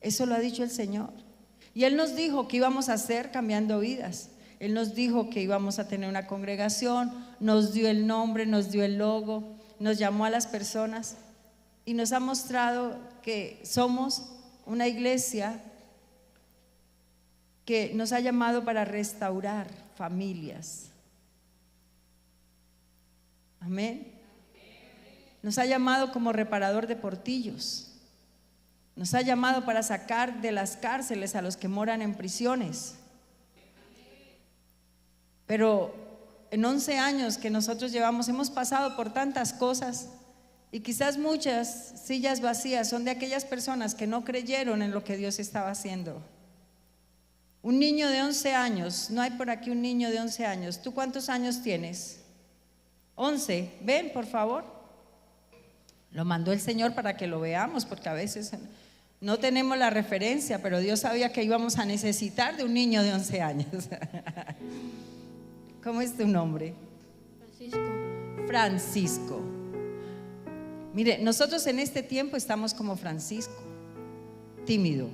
Eso lo ha dicho el Señor. Y Él nos dijo que íbamos a hacer cambiando vidas. Él nos dijo que íbamos a tener una congregación, nos dio el nombre, nos dio el logo, nos llamó a las personas y nos ha mostrado que somos una iglesia que nos ha llamado para restaurar familias. Amén. Nos ha llamado como reparador de portillos. Nos ha llamado para sacar de las cárceles a los que moran en prisiones. Pero en 11 años que nosotros llevamos hemos pasado por tantas cosas y quizás muchas sillas vacías son de aquellas personas que no creyeron en lo que Dios estaba haciendo. Un niño de 11 años, no hay por aquí un niño de 11 años. ¿Tú cuántos años tienes? 11. Ven, por favor. Lo mandó el Señor para que lo veamos, porque a veces no tenemos la referencia, pero Dios sabía que íbamos a necesitar de un niño de 11 años. ¿Cómo es tu nombre? Francisco. Francisco. Mire, nosotros en este tiempo estamos como Francisco, tímido,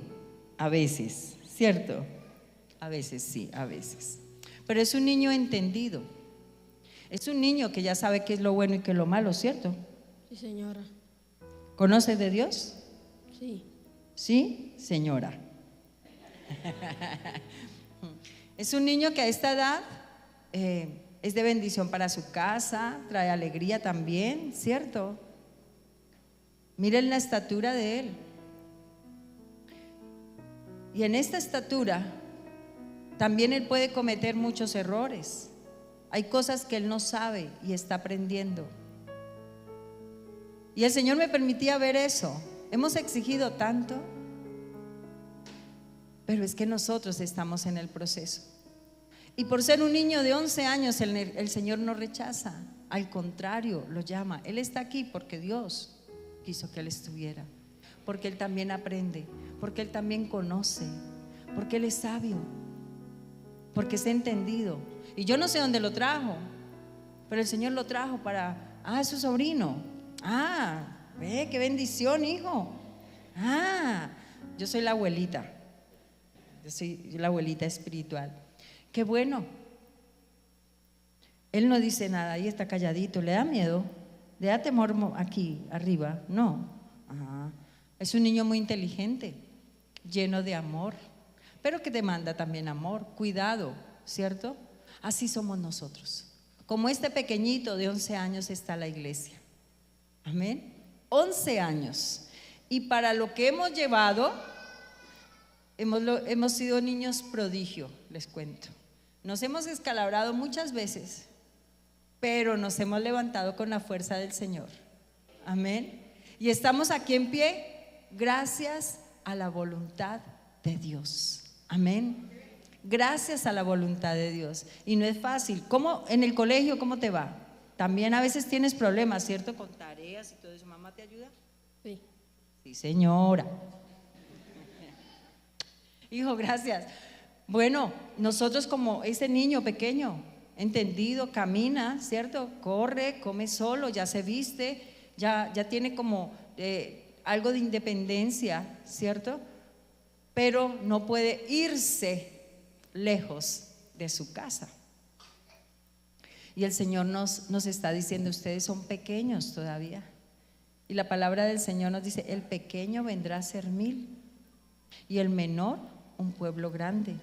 a veces, ¿cierto? A veces sí, a veces. Pero es un niño entendido. Es un niño que ya sabe qué es lo bueno y qué es lo malo, ¿cierto? Sí, señora. ¿Conoce de Dios? Sí. Sí, señora. Es un niño que a esta edad es de bendición para su casa, trae alegría también, ¿cierto? Miren la estatura de él. Y en esta estatura también él puede cometer muchos errores. Hay cosas que él no sabe y está aprendiendo. Y el Señor me permitía ver eso. Hemos exigido tanto, pero es que nosotros estamos en el proceso. Y por ser un niño de 11 años, el Señor no rechaza, al contrario, lo llama. Él está aquí porque Dios quiso que Él estuviera, porque Él también aprende, porque Él también conoce, porque Él es sabio, porque es entendido. Y yo no sé dónde lo trajo, pero el Señor lo trajo para, es su sobrino. Ve, qué bendición, hijo. Yo soy la abuelita. Yo soy la abuelita espiritual. Qué bueno. Él no dice nada, ahí está calladito. ¿Le da miedo? ¿Le da temor aquí arriba? No. Es un niño muy inteligente, lleno de amor, pero que demanda también amor, cuidado, ¿cierto? Así somos nosotros. Como este pequeñito de 11 años está la iglesia. Amén. 11 años. Y para lo que hemos llevado, hemos sido niños prodigio, les cuento. Nos hemos escalabrado muchas veces, pero nos hemos levantado con la fuerza del Señor. Amén. Y estamos aquí en pie gracias a la voluntad de Dios. Amén. Gracias a la voluntad de Dios. Y no es fácil. ¿Cómo en el colegio, cómo te va? También a veces tienes problemas, ¿cierto? Con tareas y todo eso. ¿Mamá te ayuda? Sí. Sí, señora. Hijo, gracias. Bueno, nosotros como ese niño pequeño, entendido, camina, ¿cierto? Corre, come solo, ya se viste, ya tiene como algo de independencia, ¿cierto? Pero no puede irse lejos de su casa. Y el Señor nos está diciendo, ustedes son pequeños todavía. Y la palabra del Señor nos dice, el pequeño vendrá a ser 1000 y el menor un pueblo grande.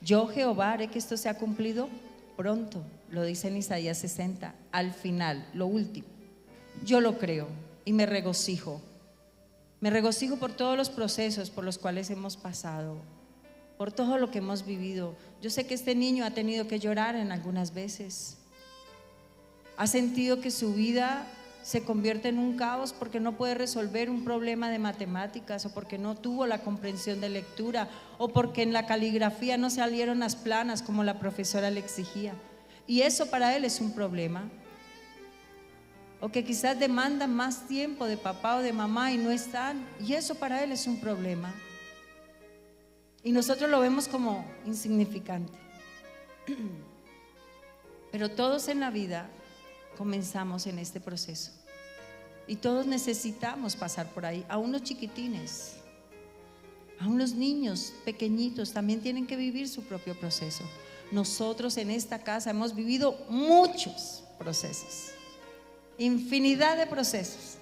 Yo Jehová haré que esto sea cumplido pronto, lo dice en Isaías 60, al final, lo último. Yo lo creo y me regocijo. Me regocijo por todos los procesos por los cuales hemos pasado, por todo lo que hemos vivido. Yo sé que este niño ha tenido que llorar en algunas veces. Ha sentido que su vida se convierte en un caos porque no puede resolver un problema de matemáticas, o porque no tuvo la comprensión de lectura, o porque en la caligrafía no salieron las planas como la profesora le exigía. Y eso para él es un problema. O que quizás demandan más tiempo de papá o de mamá y no están, y eso para él es un problema. Y nosotros lo vemos como insignificante. Pero todos en la vida comenzamos en este proceso y todos necesitamos pasar por ahí, a unos chiquitines. Aún los niños pequeñitos también tienen que vivir su propio proceso. Nosotros en esta casa hemos vivido muchos procesos, infinidad de procesos,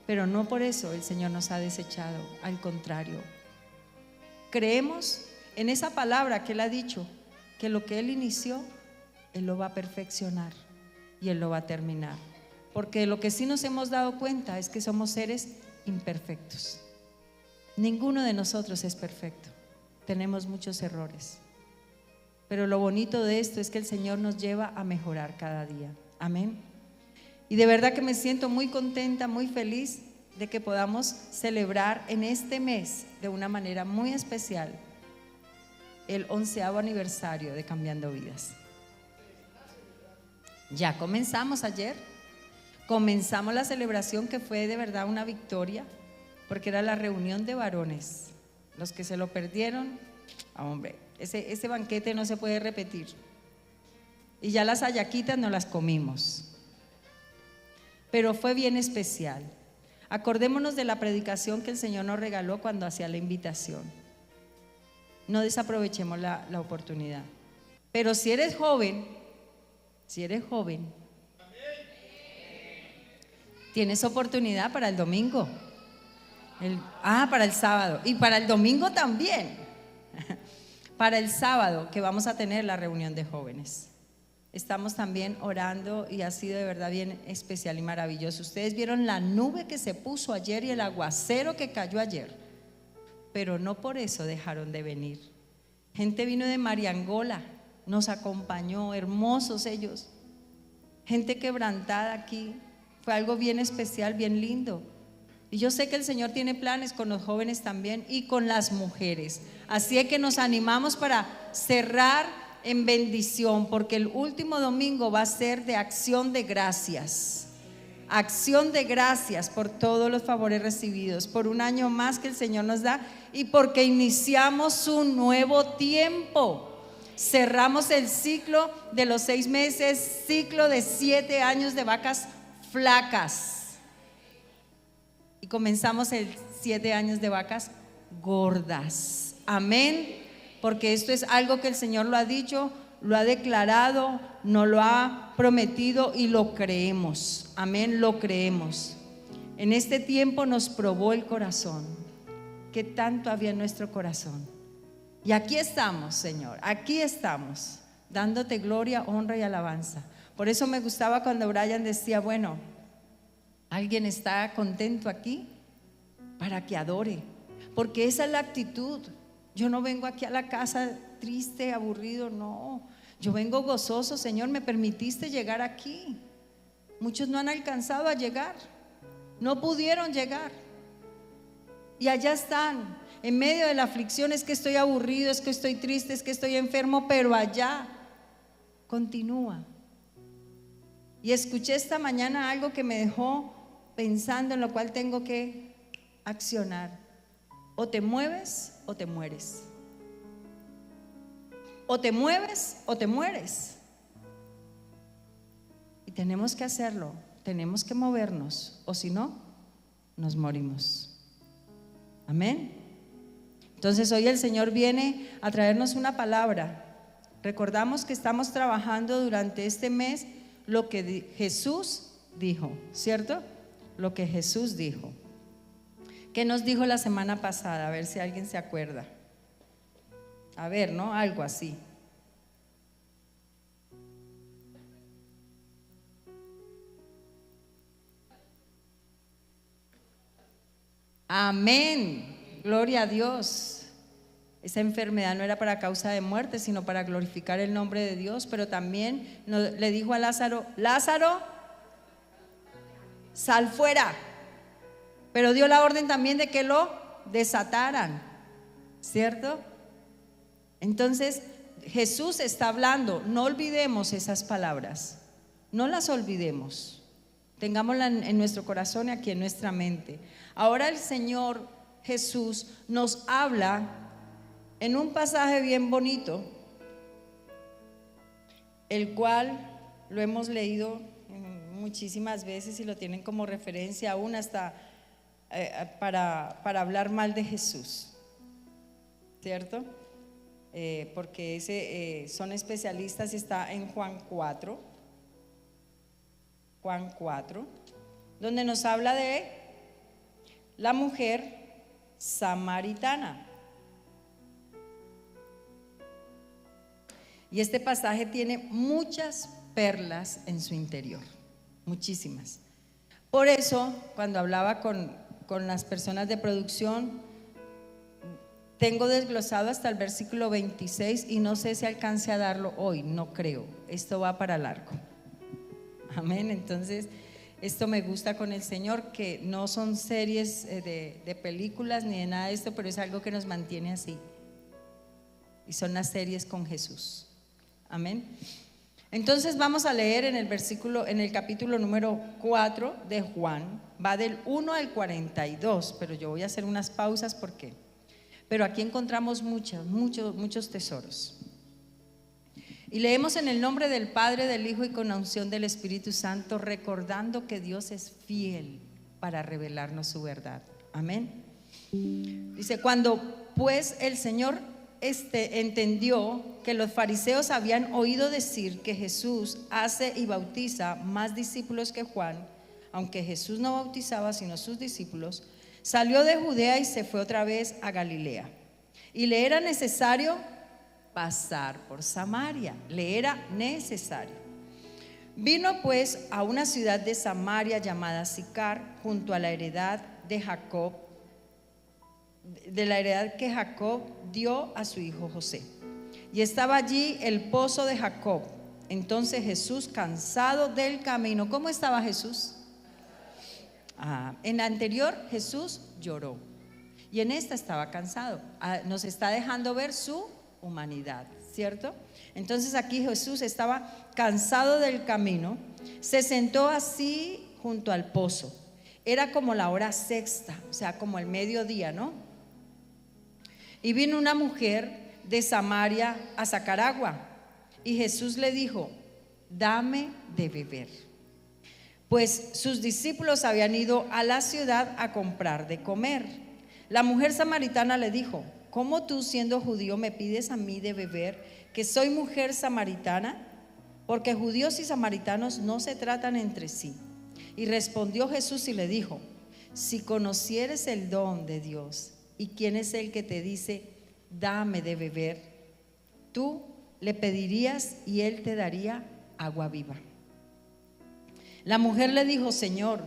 pero no por eso el Señor nos ha desechado, al contrario. Creemos en esa palabra que Él ha dicho, que lo que Él inició, Él lo va a perfeccionar y Él lo va a terminar. Porque lo que sí nos hemos dado cuenta es que somos seres imperfectos. Ninguno de nosotros es perfecto, tenemos muchos errores. Pero lo bonito de esto es que el Señor nos lleva a mejorar cada día. Amén. Y de verdad que me siento muy contenta, muy feliz de que podamos celebrar en este mes de una manera muy especial el 11º aniversario de Cambiando Vidas. Ya comenzamos ayer, comenzamos la celebración que fue de verdad una victoria, porque era la reunión de varones. Los que se lo perdieron, hombre, ese banquete no se puede repetir. Y ya las hallaquitas no las comimos, pero fue bien especial. Acordémonos de la predicación que el Señor nos regaló cuando hacía la invitación. No desaprovechemos la oportunidad. Pero si eres joven, tienes oportunidad para el domingo. Para el sábado y para el domingo también. Para el sábado que vamos a tener la reunión de jóvenes. Estamos también orando y ha sido de verdad bien especial y maravilloso. Ustedes vieron la nube que se puso ayer y el aguacero que cayó ayer, pero no por eso dejaron de venir. Gente vino de Mariangola, nos acompañó, hermosos ellos. Gente quebrantada aquí, fue algo bien especial, bien lindo. Y yo sé que el Señor tiene planes con los jóvenes también y con las mujeres. Así es que nos animamos para cerrar en bendición, porque el último domingo va a ser de acción de gracias. Acción de gracias por todos los favores recibidos, por un año más que el Señor nos da y porque iniciamos un nuevo tiempo. Cerramos el ciclo de los 6 meses, ciclo de 7 años de vacas flacas. Y comenzamos el 7 años de vacas gordas. Amén. Porque esto es algo que el Señor lo ha dicho, lo ha declarado, nos lo ha prometido y lo creemos. Amén, lo creemos. En este tiempo nos probó el corazón. ¿Qué tanto había en nuestro corazón? Y aquí estamos, Señor, aquí estamos, dándote gloria, honra y alabanza. Por eso me gustaba cuando Brian decía, bueno, ¿alguien está contento aquí? Para que adore, porque esa es la actitud. Yo no vengo aquí a la casa triste, aburrido, no. Yo vengo gozoso, Señor, me permitiste llegar aquí. Muchos no han alcanzado a llegar, no pudieron llegar. Y allá están, en medio de la aflicción, es que estoy aburrido, es que estoy triste, es que estoy enfermo, pero allá continúa. Y escuché esta mañana algo que me dejó pensando, en lo cual tengo que accionar. O te mueves o te mueres. O te mueves o te mueres. Y tenemos que hacerlo, tenemos que movernos, o si no, nos morimos. Amén. Entonces hoy el Señor viene a traernos una palabra. Recordamos que estamos trabajando durante este mes lo que Jesús dijo, ¿cierto? Lo que Jesús dijo. ¿Qué nos dijo la semana pasada? A ver si alguien se acuerda. A ver, ¿no? Algo así. Amén. Gloria a Dios. Esa enfermedad no era para causa de muerte, sino para glorificar el nombre de Dios. Pero también le dijo a Lázaro, Lázaro, sal fuera. Pero dio la orden también de que lo desataran, ¿cierto? Entonces Jesús está hablando. No olvidemos esas palabras, no las olvidemos, tengámoslas en nuestro corazón y aquí en nuestra mente. Ahora el Señor Jesús nos habla en un pasaje bien bonito, el cual lo hemos leído muchísimas veces y lo tienen como referencia, aún hasta para hablar mal de Jesús, ¿cierto? Porque son especialistas y está en Juan 4, donde nos habla de la mujer samaritana. Y este pasaje tiene muchas perlas en su interior, muchísimas. Por eso, cuando hablaba con las personas de producción, tengo desglosado hasta el versículo 26 y no sé si alcance a darlo hoy, no creo, esto va para largo. Amén. Entonces, esto me gusta con el Señor, que no son series de películas ni de nada de esto, pero es algo que nos mantiene así. Y son las series con Jesús. Amén. Entonces vamos a leer en el capítulo número 4 de Juan, va del 1 al 42, pero yo voy a hacer unas pausas porque, pero aquí encontramos muchos tesoros. Y leemos en el nombre del Padre, del Hijo y con la unción del Espíritu Santo, recordando que Dios es fiel para revelarnos su verdad. Amén. Dice: cuando pues el Señor entendió que los fariseos habían oído decir que Jesús hace y bautiza más discípulos que Juan, aunque Jesús no bautizaba sino sus discípulos, salió de Judea y se fue otra vez a Galilea. Y le era necesario pasar por Samaria, le era necesario. Vino pues a una ciudad de Samaria llamada Sicar, junto a la heredad de Jacob, de la heredad que Jacob dio a su hijo José. Y estaba allí el pozo de Jacob. Entonces Jesús, cansado del camino, ¿cómo estaba Jesús? En la anterior Jesús lloró y en esta estaba cansado. Nos está dejando ver su humanidad, ¿cierto? Entonces aquí Jesús estaba cansado del camino, se sentó así junto al pozo. Era como la hora sexta, o sea, como el mediodía, ¿no? Y vino una mujer de Samaria a sacar agua, y Jesús le dijo: dame de beber. Pues sus discípulos habían ido a la ciudad a comprar de comer. La mujer samaritana le dijo: ¿cómo tú, siendo judío, me pides a mí de beber, que soy mujer samaritana? Porque judíos y samaritanos no se tratan entre sí. Y respondió Jesús y le dijo: si conocieres el don de Dios y quién es el que te dice dame de beber, tú le pedirías y él te daría agua viva. La mujer le dijo: Señor,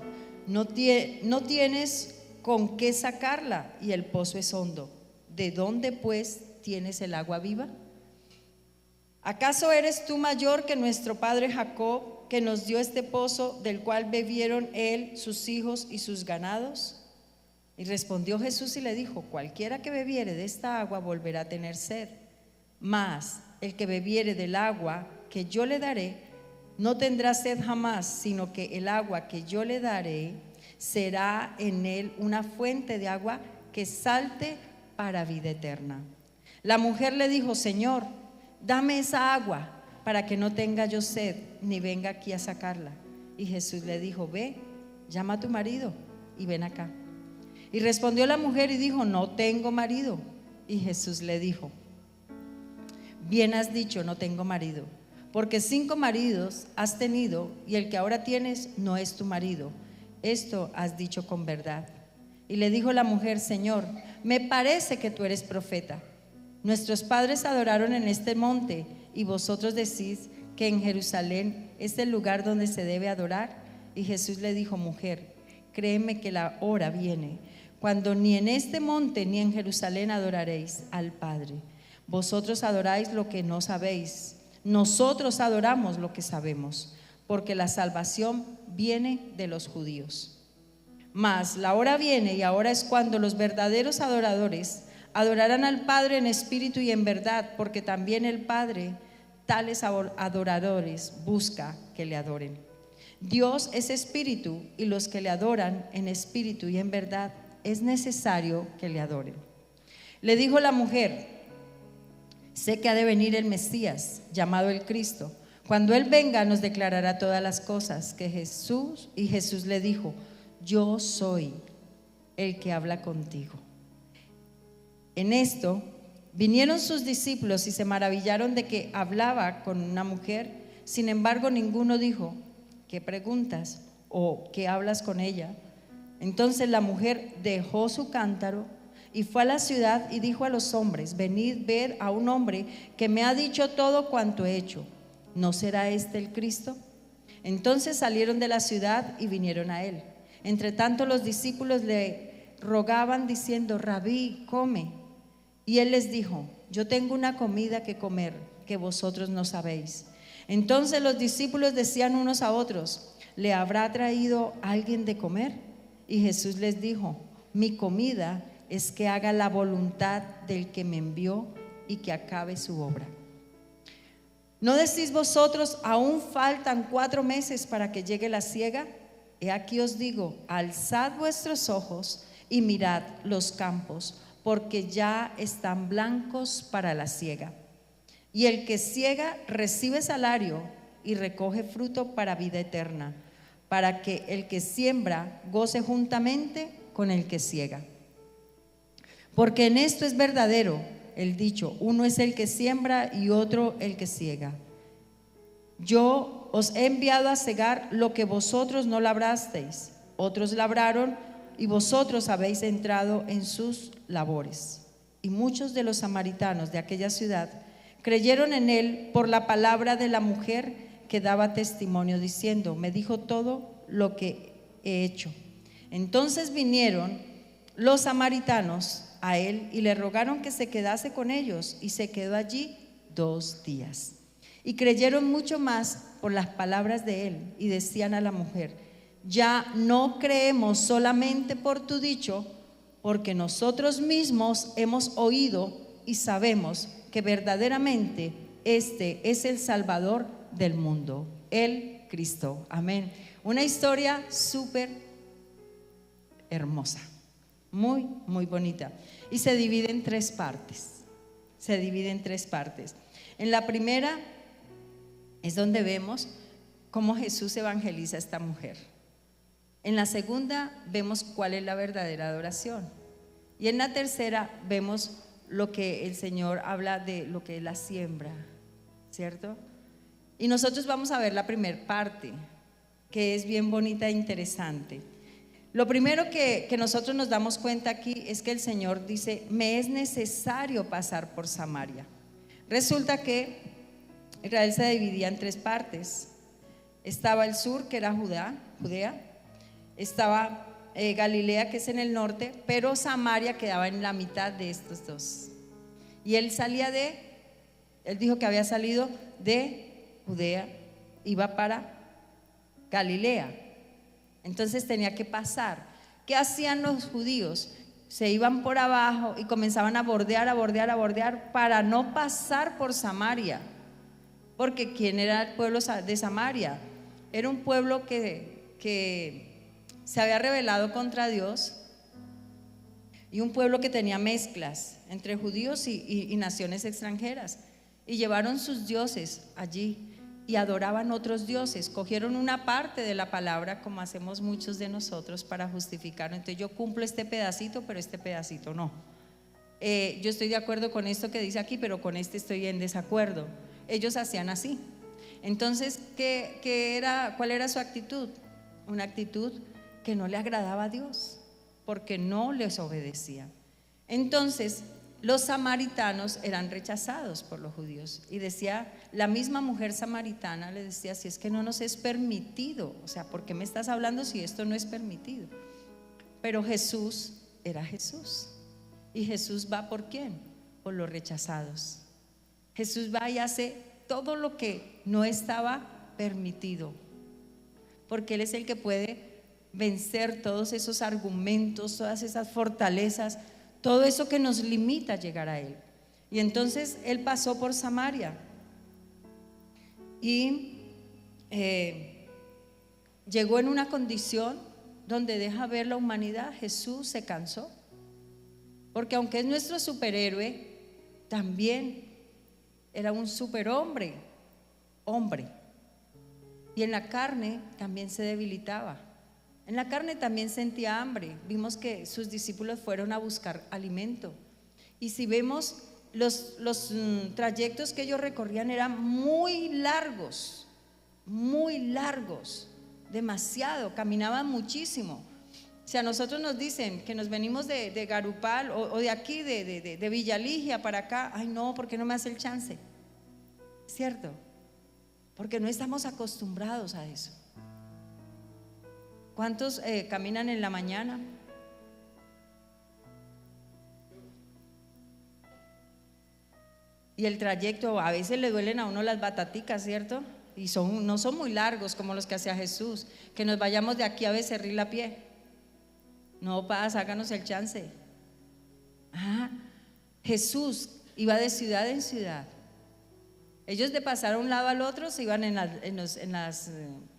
no tienes con qué sacarla y el pozo es hondo. ¿De dónde pues tienes el agua viva? ¿Acaso eres tú mayor que nuestro padre Jacob, que nos dio este pozo, del cual bebieron él, sus hijos y sus ganados? Y respondió Jesús y le dijo: cualquiera que bebiere de esta agua volverá a tener sed, mas el que bebiere del agua que yo le daré no tendrá sed jamás, sino que el agua que yo le daré será en él una fuente de agua que salte para vida eterna. La mujer le dijo: Señor, dame esa agua para que no tenga yo sed ni venga aquí a sacarla. Y Jesús le dijo: ve, llama a tu marido y ven acá. Y respondió la mujer y dijo: no tengo marido. Y Jesús le dijo: bien has dicho, no tengo marido, porque 5 maridos has tenido y el que ahora tienes no es tu marido. Esto has dicho con verdad. Y le dijo la mujer: Señor, me parece que tú eres profeta. Nuestros padres adoraron en este monte y vosotros decís que en Jerusalén es el lugar donde se debe adorar. Y Jesús le dijo: mujer, créeme que la hora viene cuando ni en este monte ni en Jerusalén adoraréis al Padre. Vosotros adoráis lo que no sabéis, nosotros adoramos lo que sabemos, porque la salvación viene de los judíos. Mas la hora viene y ahora es cuando los verdaderos adoradores adorarán al Padre en espíritu y en verdad, porque también el Padre tales adoradores busca que le adoren. Dios es espíritu y los que le adoran en espíritu y en verdad es necesario que le adoren. Le dijo la mujer: sé que ha de venir el Mesías, llamado el Cristo. Cuando Él venga nos declarará todas las cosas. Y Jesús le dijo: yo soy el que habla contigo. En esto vinieron sus discípulos y se maravillaron de que hablaba con una mujer. Sin embargo, ninguno dijo: ¿qué preguntas? ¿O qué hablas con ella? Entonces la mujer dejó su cántaro y fue a la ciudad y dijo a los hombres: venid, ved a un hombre que me ha dicho todo cuanto he hecho. ¿No será este el Cristo? Entonces salieron de la ciudad y vinieron a él. Entre tanto los discípulos le rogaban diciendo: Rabí, come. Y él les dijo: yo tengo una comida que comer que vosotros no sabéis. Entonces los discípulos decían unos a otros: ¿le habrá traído alguien de comer? Y Jesús les dijo: mi comida es que haga la voluntad del que me envió y que acabe su obra. ¿No decís vosotros: aún faltan 4 meses para que llegue la siega? He aquí os digo: alzad vuestros ojos y mirad los campos, porque ya están blancos para la siega. Y el que siega recibe salario y recoge fruto para vida eterna, para que el que siembra goce juntamente con el que siega. Porque en esto es verdadero el dicho: uno es el que siembra y otro el que siega. Yo os he enviado a segar lo que vosotros no labrasteis. Otros labraron y vosotros habéis entrado en sus labores. Y muchos de los samaritanos de aquella ciudad creyeron en él por la palabra de la mujer que daba testimonio diciendo: me dijo todo lo que he hecho. Entonces vinieron los samaritanos a él y le rogaron que se quedase con ellos, y se quedó allí 2 días. Y creyeron mucho más por las palabras de él, y decían a la mujer: ya no creemos solamente por tu dicho, porque nosotros mismos hemos oído y sabemos que verdaderamente este es el Salvador del mundo, el Cristo. Amén. Una historia súper hermosa, muy, muy bonita. Y se divide en 3 partes. Se divide en 3 partes. En la primera es donde vemos cómo Jesús evangeliza a esta mujer. En la segunda vemos cuál es la verdadera adoración. Y en la tercera vemos lo que el Señor habla de lo que es la siembra, ¿cierto? Y nosotros vamos a ver la primera parte, que es bien bonita e interesante. Lo primero que nosotros nos damos cuenta aquí es que el Señor dice: me es necesario pasar por Samaria. Resulta que Israel se dividía en 3 partes. Estaba el sur, que era Judea, estaba Galilea, que es en el norte, pero Samaria quedaba en la mitad de estos 2. Y él dijo que había salido de Judea, iba para Galilea. Entonces tenía que pasar. ¿Qué hacían los judíos? Se iban por abajo y comenzaban a bordear para no pasar por Samaria. Porque ¿quién era el pueblo de Samaria? Era un pueblo que se había rebelado contra Dios, y un pueblo que tenía mezclas entre judíos y naciones extranjeras, y llevaron sus dioses allí y adoraban otros dioses. Cogieron una parte de la palabra, como hacemos muchos de nosotros, para justificarlo. Entonces yo cumplo este pedacito, pero este pedacito no. Yo estoy de acuerdo con esto que dice aquí, pero con este estoy en desacuerdo. Ellos hacían así. Entonces, ¿cuál era su actitud? Una actitud que no le agradaba a Dios, porque no les obedecía. Entonces los samaritanos eran rechazados por los judíos, y decía, la misma mujer samaritana le decía: si es que no nos es permitido, o sea, ¿por qué me estás hablando si esto no es permitido? Pero Jesús era Jesús, y Jesús va ¿por quién? Por los rechazados. Jesús va y hace todo lo que no estaba permitido, porque Él es el que puede vencer todos esos argumentos, todas esas fortalezas, todo eso que nos limita a llegar a Él. Y entonces Él pasó por Samaria y llegó en una condición donde deja ver la humanidad. Jesús se cansó, porque aunque es nuestro superhéroe, también era un superhombre, hombre, y en la carne también se debilitaba. En la carne también sentía hambre. Vimos que sus discípulos fueron a buscar alimento. Y si vemos los trayectos que ellos recorrían eran muy largos, demasiado, caminaban muchísimo. Si a nosotros nos dicen que nos venimos de Garupal o de aquí, de Villaligia para acá, ay no, ¿por qué no me hace el chance? ¿Cierto? Porque no estamos acostumbrados a eso. ¿Cuántos caminan en la mañana? Y el trayecto, a veces le duelen a uno las bataticas, ¿cierto? Y no son muy largos como los que hacía Jesús, que nos vayamos de aquí a Becerril a pie. No pasa, háganos el chance. Jesús iba de ciudad en ciudad. Ellos de pasar a un lado al otro se iban en las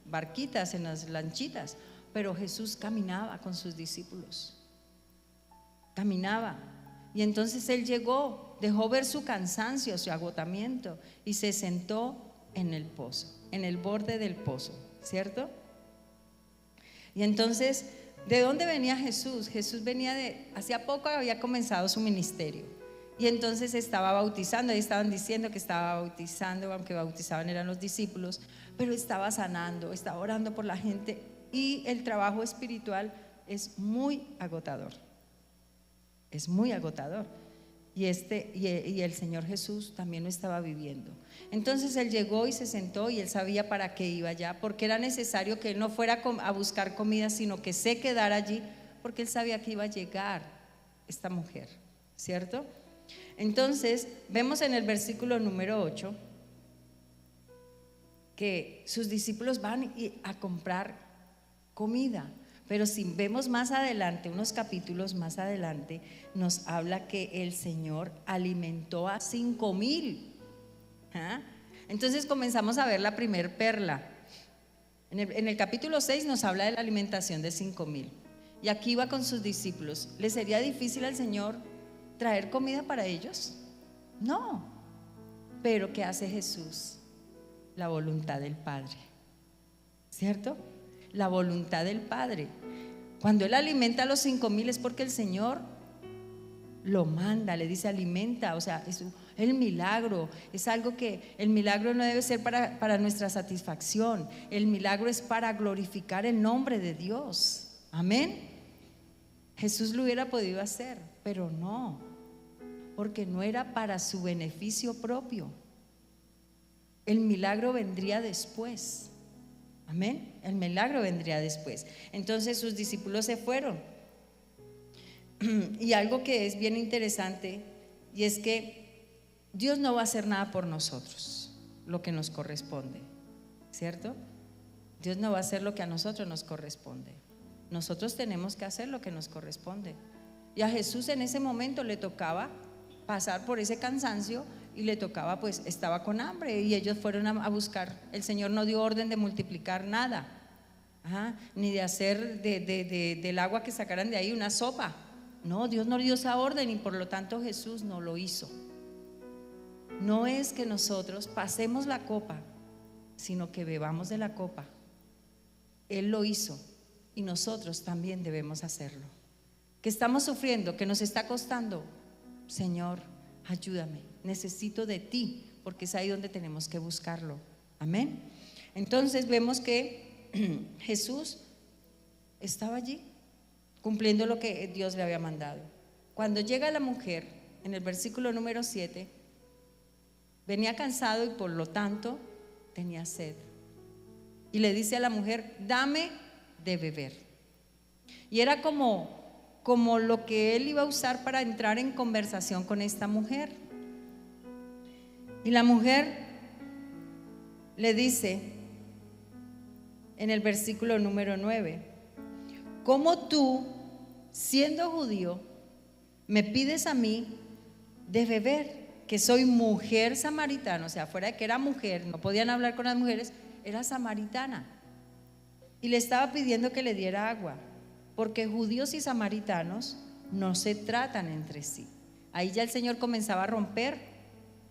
barquitas, en las lanchitas, pero Jesús caminaba con sus discípulos. Caminaba. Y entonces Él llegó, dejó ver su cansancio, su agotamiento y se sentó en el pozo, en el borde del pozo, ¿cierto? Y entonces, ¿de dónde venía Jesús? Jesús venía hacía poco había comenzado su ministerio y entonces estaba bautizando. Ahí estaban diciendo que estaba bautizando, aunque bautizaban eran los discípulos, pero estaba sanando, estaba orando por la gente y el trabajo espiritual es muy agotador. Es muy agotador. Y el Señor Jesús también lo estaba viviendo. Entonces Él llegó y se sentó y Él sabía para qué iba allá, porque era necesario que Él no fuera a buscar comida, sino que se quedara allí, porque Él sabía que iba a llegar esta mujer, ¿cierto? Entonces vemos en el versículo número 8 que sus discípulos van a comprar comida. Pero si vemos más adelante, unos capítulos más adelante, nos habla que el Señor alimentó a 5,000. Entonces comenzamos a ver la primer perla. En el capítulo 6 nos habla de la alimentación de 5,000. Y aquí iba con sus discípulos. ¿Le sería difícil al Señor traer comida para ellos? No. Pero ¿qué hace Jesús? La voluntad del Padre, ¿cierto? La voluntad del Padre. Cuando Él alimenta a los 5,000 es porque el Señor lo manda, le dice alimenta, o sea, es el milagro, es algo que el milagro no debe ser para nuestra satisfacción, el milagro es para glorificar el nombre de Dios, amén. Jesús lo hubiera podido hacer, pero no, porque no era para su beneficio propio, el milagro vendría después. Amén, el milagro vendría después. Entonces sus discípulos se fueron. Y algo que es bien interesante, y es que Dios no va a hacer nada por nosotros, lo que nos corresponde, ¿cierto? Dios no va a hacer lo que a nosotros nos corresponde. Nosotros tenemos que hacer lo que nos corresponde. Y a Jesús en ese momento le tocaba pasar por ese cansancio y le tocaba, pues estaba con hambre y ellos fueron a buscar. El Señor no dio orden de multiplicar nada, ni de hacer del agua que sacaran de ahí una sopa. No, Dios no dio esa orden y por lo tanto Jesús no lo hizo. No es que nosotros pasemos la copa, sino que bebamos de la copa. Él lo hizo y nosotros también debemos hacerlo. Que estamos sufriendo, que nos está costando, Señor, ayúdame, necesito de ti, porque es ahí donde tenemos que buscarlo. Amén. Entonces vemos que Jesús estaba allí cumpliendo lo que Dios le había mandado. Cuando llega la mujer, en el versículo número 7, venía cansado y por lo tanto tenía sed. Y le dice a la mujer, dame de beber. Y era como lo que él iba a usar para entrar en conversación con esta mujer. Y la mujer le dice en el versículo número 9, ¿cómo tú, siendo judío, me pides a mí de beber, que soy mujer samaritana? O sea, fuera de que era mujer, no podían hablar con las mujeres, era samaritana. Y le estaba pidiendo que le diera agua, porque judíos y samaritanos no se tratan entre sí. Ahí ya el Señor comenzaba a romper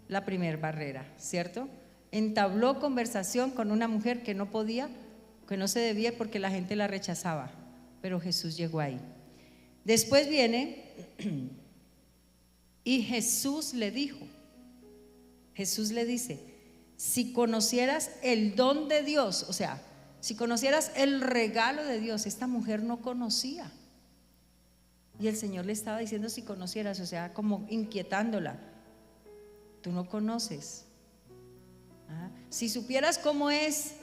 la primer barrera, ¿cierto? Entabló conversación con una mujer que no podía, que no se debía porque la gente la rechazaba. pero Jesús llegó ahí. Después viene y Jesús le dice, si conocieras el don de Dios, o sea, si conocieras el regalo de Dios, esta mujer no conocía. Y el Señor le estaba diciendo si conocieras, o sea, como inquietándola. Tú no conoces. Si supieras cómo es,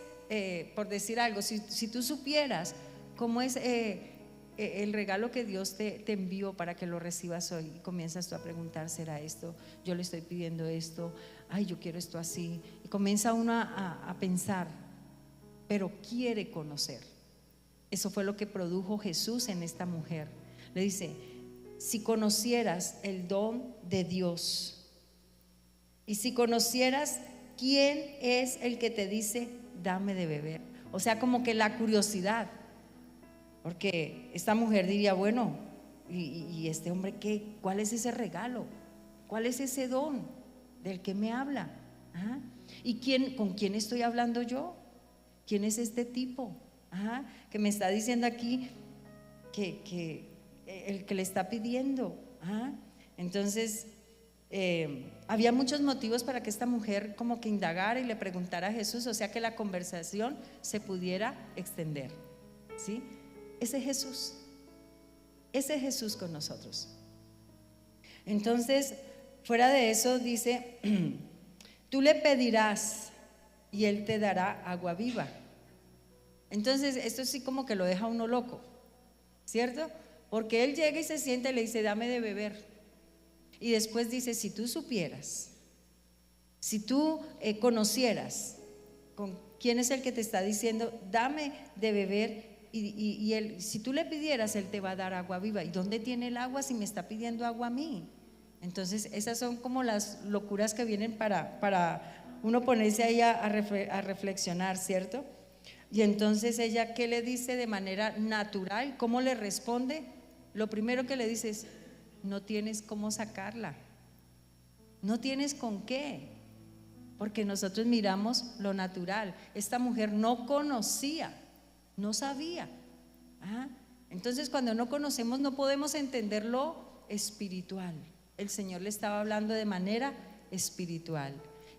por decir algo, si tú supieras cómo es el regalo que Dios te envió para que lo recibas hoy, y comienzas tú a preguntar, ¿será esto? Yo le estoy pidiendo esto, ay, yo quiero esto así. Y comienza uno a pensar, pero quiere conocer. Eso fue lo que produjo Jesús en esta mujer. Le dice, si conocieras el don de Dios y si conocieras quién es el que te dice, dame de beber. O sea, como que la curiosidad. Porque esta mujer diría, bueno, ¿y este hombre qué? ¿Cuál es ese regalo? ¿Cuál es ese don del que me habla? ¿Y con quién estoy hablando yo? ¿Quién es este tipo? Que me está diciendo aquí que el que le está pidiendo. Entonces, había muchos motivos para que esta mujer como que indagara y le preguntara a Jesús, o sea que la conversación se pudiera extender. ¿Sí? Ese es Jesús con nosotros. Entonces, fuera de eso dice, tú le pedirás y él te dará agua viva. Entonces, esto sí como que lo deja uno loco, ¿cierto? Porque él llega y se sienta y le dice, dame de beber. Y después dice, si tú supieras, si tú conocieras con quién es el que te está diciendo, dame de beber, y él, si tú le pidieras, él te va a dar agua viva. ¿Y dónde tiene el agua si me está pidiendo agua a mí? Entonces esas son como las locuras que vienen para uno ponerse ahí a reflexionar, ¿cierto? Y entonces ella, ¿qué le dice de manera natural? ¿Cómo le responde? Lo primero que le dice es, no tienes cómo sacarla, no tienes con qué, porque nosotros miramos lo natural. Esta mujer no conocía, no sabía. Entonces cuando no conocemos no podemos entender lo espiritual. El Señor le estaba hablando de manera espiritual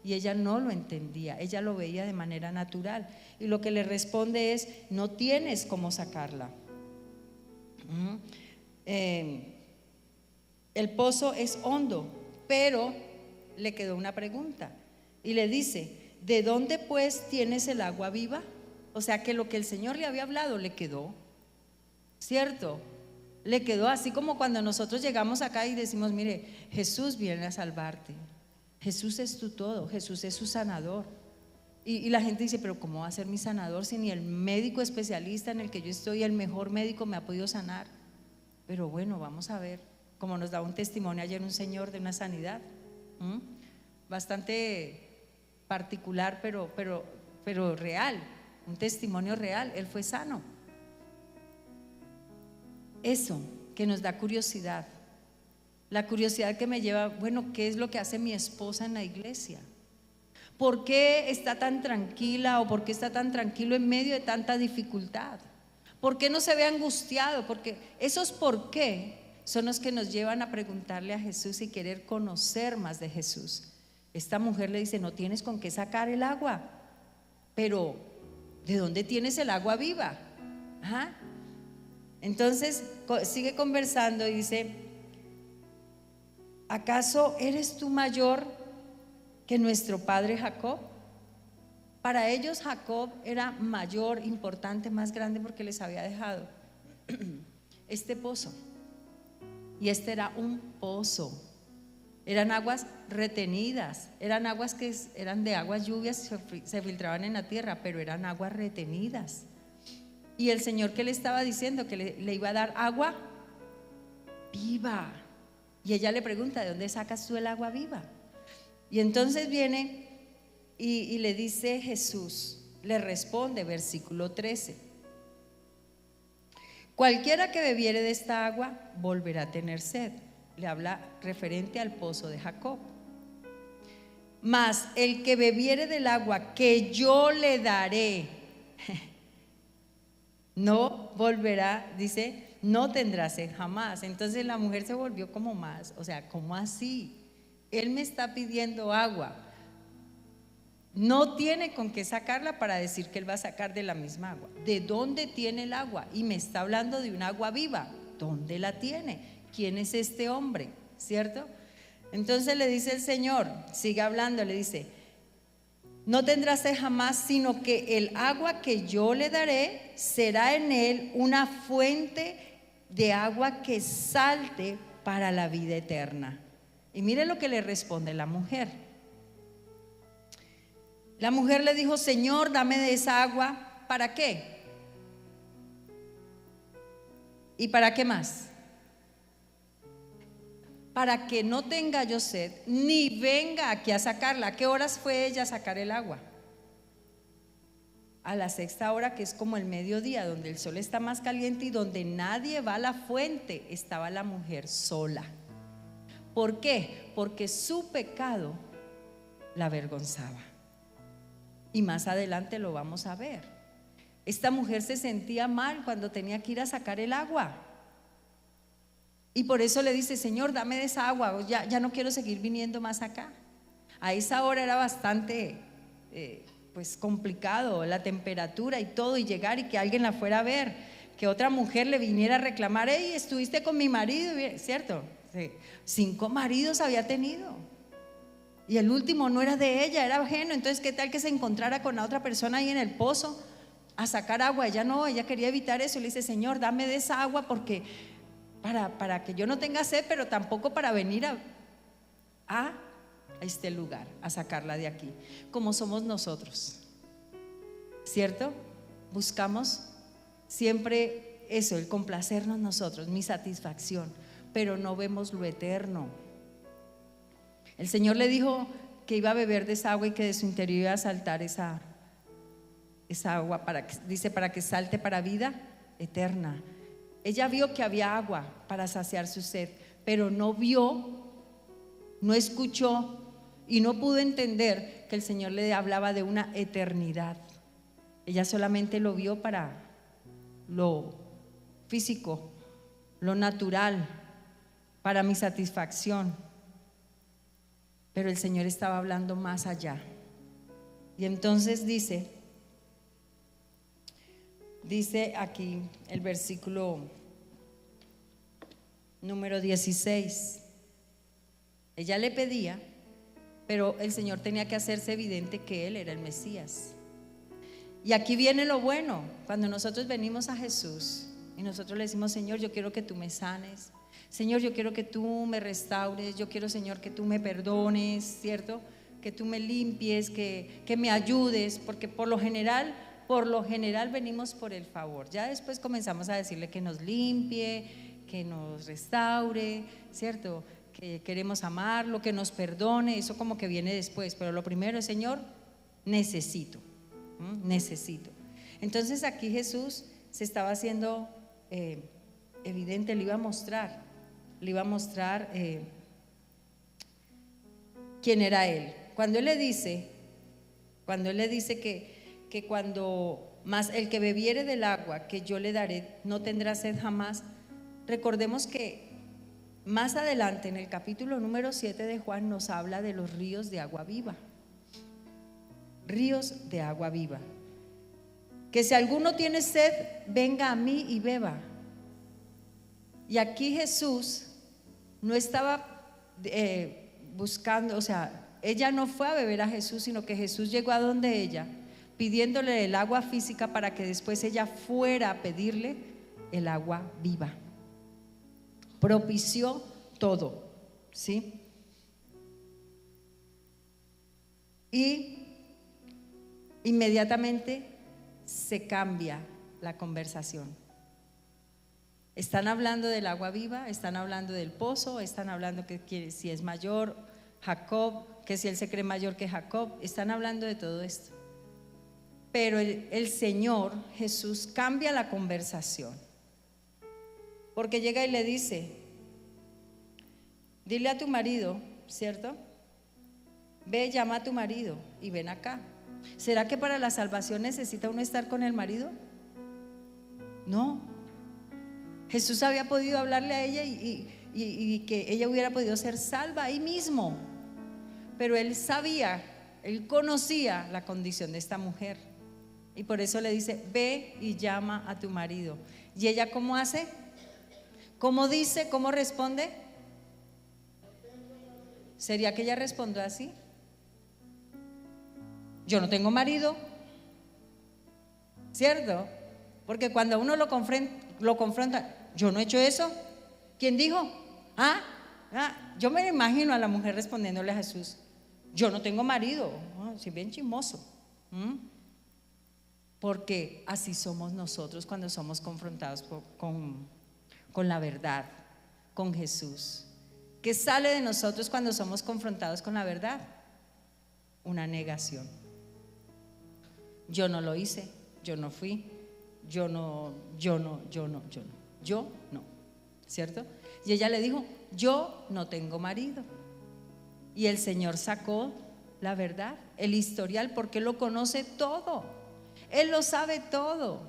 y ella no lo entendía, ella lo veía de manera natural, y lo que le responde es, no tienes cómo sacarla. El pozo es hondo, pero le quedó una pregunta y le dice, ¿de dónde pues tienes el agua viva? O sea que lo que el Señor le había hablado le quedó, ¿cierto? Le quedó, así como cuando nosotros llegamos acá y decimos, mire, Jesús viene a salvarte, Jesús es tu todo, Jesús es su sanador. Y la gente dice, pero ¿cómo va a ser mi sanador si ni el médico especialista en el que yo estoy, el mejor médico, me ha podido sanar? Pero bueno, vamos a ver, como nos daba un testimonio ayer un señor de una sanidad, bastante particular, pero real, un testimonio real, él fue sano. Eso que nos da curiosidad, la curiosidad que me lleva, bueno, ¿qué es lo que hace mi esposa en la iglesia? ¿Por qué está tan tranquila o por qué está tan tranquilo en medio de tanta dificultad? ¿Por qué no se ve angustiado? Porque esos por qué son los que nos llevan a preguntarle a Jesús y querer conocer más de Jesús. Esta mujer le dice, no tienes con qué sacar el agua, pero ¿de dónde tienes el agua viva? Entonces sigue conversando y dice, ¿acaso eres tú mayor que nuestro padre Jacob? Para ellos Jacob era mayor, importante, más grande, porque les había dejado este pozo. Y este era un pozo. Eran aguas retenidas, eran aguas que eran de aguas lluvias, se filtraban en la tierra, pero eran aguas retenidas. Y el Señor, ¿qué le estaba diciendo? Que le iba a dar agua viva. Y ella le pregunta, ¿de dónde sacas tú el agua viva? Y entonces viene y le dice Jesús, le responde, versículo 13: cualquiera que bebiere de esta agua volverá a tener sed. Le habla referente al pozo de Jacob. Mas el que bebiere del agua que yo le daré no volverá, dice, no tendrá sed jamás. Entonces la mujer se volvió como más, o sea, ¿cómo así? Él me está pidiendo agua, no tiene con qué sacarla para decir que él va a sacar de la misma agua. ¿De dónde tiene el agua? Y me está hablando de un agua viva. ¿Dónde la tiene? ¿Quién es este hombre? ¿Cierto? Entonces le dice el Señor, sigue hablando, le dice, no tendrá sed jamás, sino que el agua que yo le daré será en él una fuente de agua que salte para la vida eterna. Y mire lo que le responde la mujer. La mujer le dijo, Señor, dame de esa agua. ¿Para qué? ¿Y para qué más? Para que no tenga yo sed, ni venga aquí a sacarla. ¿A qué horas fue ella a sacar el agua? A la sexta hora, que es como el mediodía, donde el sol está más caliente y donde nadie va a la fuente. Estaba la mujer sola. ¿Por qué? Porque su pecado la avergonzaba. Y más adelante lo vamos a ver. Esta mujer se sentía mal cuando tenía que ir a sacar el agua. Y por eso le dice, Señor, dame de esa agua, ya no quiero seguir viniendo más acá. A esa hora era bastante pues complicado la temperatura y todo, y llegar y que alguien la fuera a ver, que otra mujer le viniera a reclamar, hey, estuviste con mi marido, ¿cierto? Sí. 5 maridos había tenido y el último no era de ella, era ajeno. Entonces, ¿qué tal que se encontrara con la otra persona ahí en el pozo a sacar agua? Ella no, ella quería evitar eso. Le dice, Señor, dame de esa agua porque para que yo no tenga sed, pero tampoco para venir a este lugar, a sacarla de aquí. Como somos nosotros, ¿cierto? Buscamos siempre eso, el complacernos nosotros, mi satisfacción, pero no vemos lo eterno. El Señor le dijo que iba a beber de esa agua y que de su interior iba a saltar esa agua, dice, para que salte para vida eterna. Ella vio que había agua para saciar su sed, pero no vio, no escuchó y no pudo entender que el Señor le hablaba de una eternidad. Ella solamente lo vio para lo físico, lo natural, para mi satisfacción. Pero el Señor estaba hablando más allá. Y entonces dice aquí el versículo número 16. Ella le pedía, pero el Señor tenía que hacerse evidente que Él era el Mesías. Y aquí viene lo bueno, cuando nosotros venimos a Jesús y nosotros le decimos, Señor, yo quiero que tú me sanes, Señor, yo quiero que tú me restaures, yo quiero, Señor, que tú me perdones, ¿cierto? Que tú me limpies, que me ayudes, porque por lo general venimos por el favor. Ya después comenzamos a decirle que nos limpie, que nos restaure, ¿cierto? Que queremos amarlo, que nos perdone, eso como que viene después, pero lo primero es, Señor, necesito. Entonces aquí Jesús se estaba haciendo evidente, le iba a mostrar quién era Él. Cuando Él le dice que cuando más el que bebiere del agua que yo le daré no tendrá sed jamás, recordemos que más adelante en el capítulo número 7 de Juan nos habla de los ríos de agua viva. Ríos de agua viva. Que si alguno tiene sed, venga a mí y beba. Y aquí Jesús no estaba buscando, o sea, ella no fue a beber a Jesús, sino que Jesús llegó a donde ella, pidiéndole el agua física para que después ella fuera a pedirle el agua viva. Propició todo, ¿sí? Y inmediatamente se cambia la conversación. Están hablando del agua viva, están hablando del pozo, están hablando que si es mayor Jacob, que si él se cree mayor que Jacob, están hablando de todo esto. Pero el Señor Jesús cambia la conversación, porque llega y le dice, dile a tu marido, ¿cierto? Ve, llama a tu marido y ven acá. ¿Será que para la salvación necesita uno estar con el marido? No. Jesús había podido hablarle a ella y que ella hubiera podido ser salva ahí mismo. Pero él sabía, él conocía la condición de esta mujer. Y por eso le dice, ve y llama a tu marido. ¿Y ella cómo hace? ¿Cómo dice? ¿Cómo responde? ¿Sería que ella respondió así? Yo no tengo marido, ¿cierto? Porque cuando uno lo confronta, yo no he hecho eso. ¿Quién dijo? Yo me imagino a la mujer respondiéndole a Jesús, yo no tengo marido. Si bien chismoso. Porque así somos nosotros cuando somos confrontados con la verdad, con Jesús. ¿Qué sale de nosotros cuando somos confrontados con la verdad? Una negación. Yo no lo hice, yo no fui, yo no, ¿cierto? Y ella le dijo, yo no tengo marido. Y el Señor sacó la verdad, el historial, porque Él lo conoce todo. Él lo sabe todo.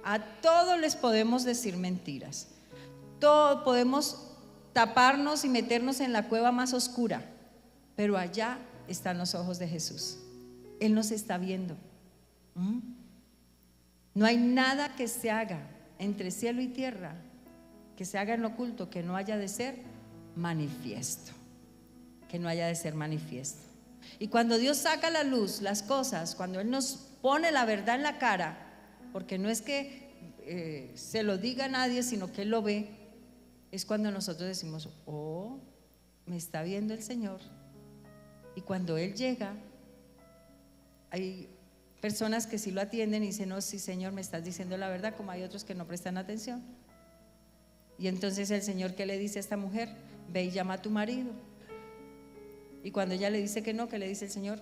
A todos les podemos decir mentiras. Todos podemos taparnos y meternos en la cueva más oscura, pero allá están los ojos de Jesús. Él nos está viendo. No hay nada que se haga entre cielo y tierra, que se haga en lo oculto, que no haya de ser manifiesto. Que no haya de ser manifiesto. Y cuando Dios saca a la luz las cosas, cuando Él nos pone la verdad en la cara, porque no es que se lo diga a nadie, sino que Él lo ve, es cuando nosotros decimos, oh, me está viendo el Señor. Y cuando Él llega, hay personas que sí lo atienden y dicen, no, sí Señor, me estás diciendo la verdad, como hay otros que no prestan atención. Y entonces el Señor, ¿qué le dice a esta mujer? Ve y llama a tu marido. Y cuando ella le dice que no, ¿qué le dice el Señor?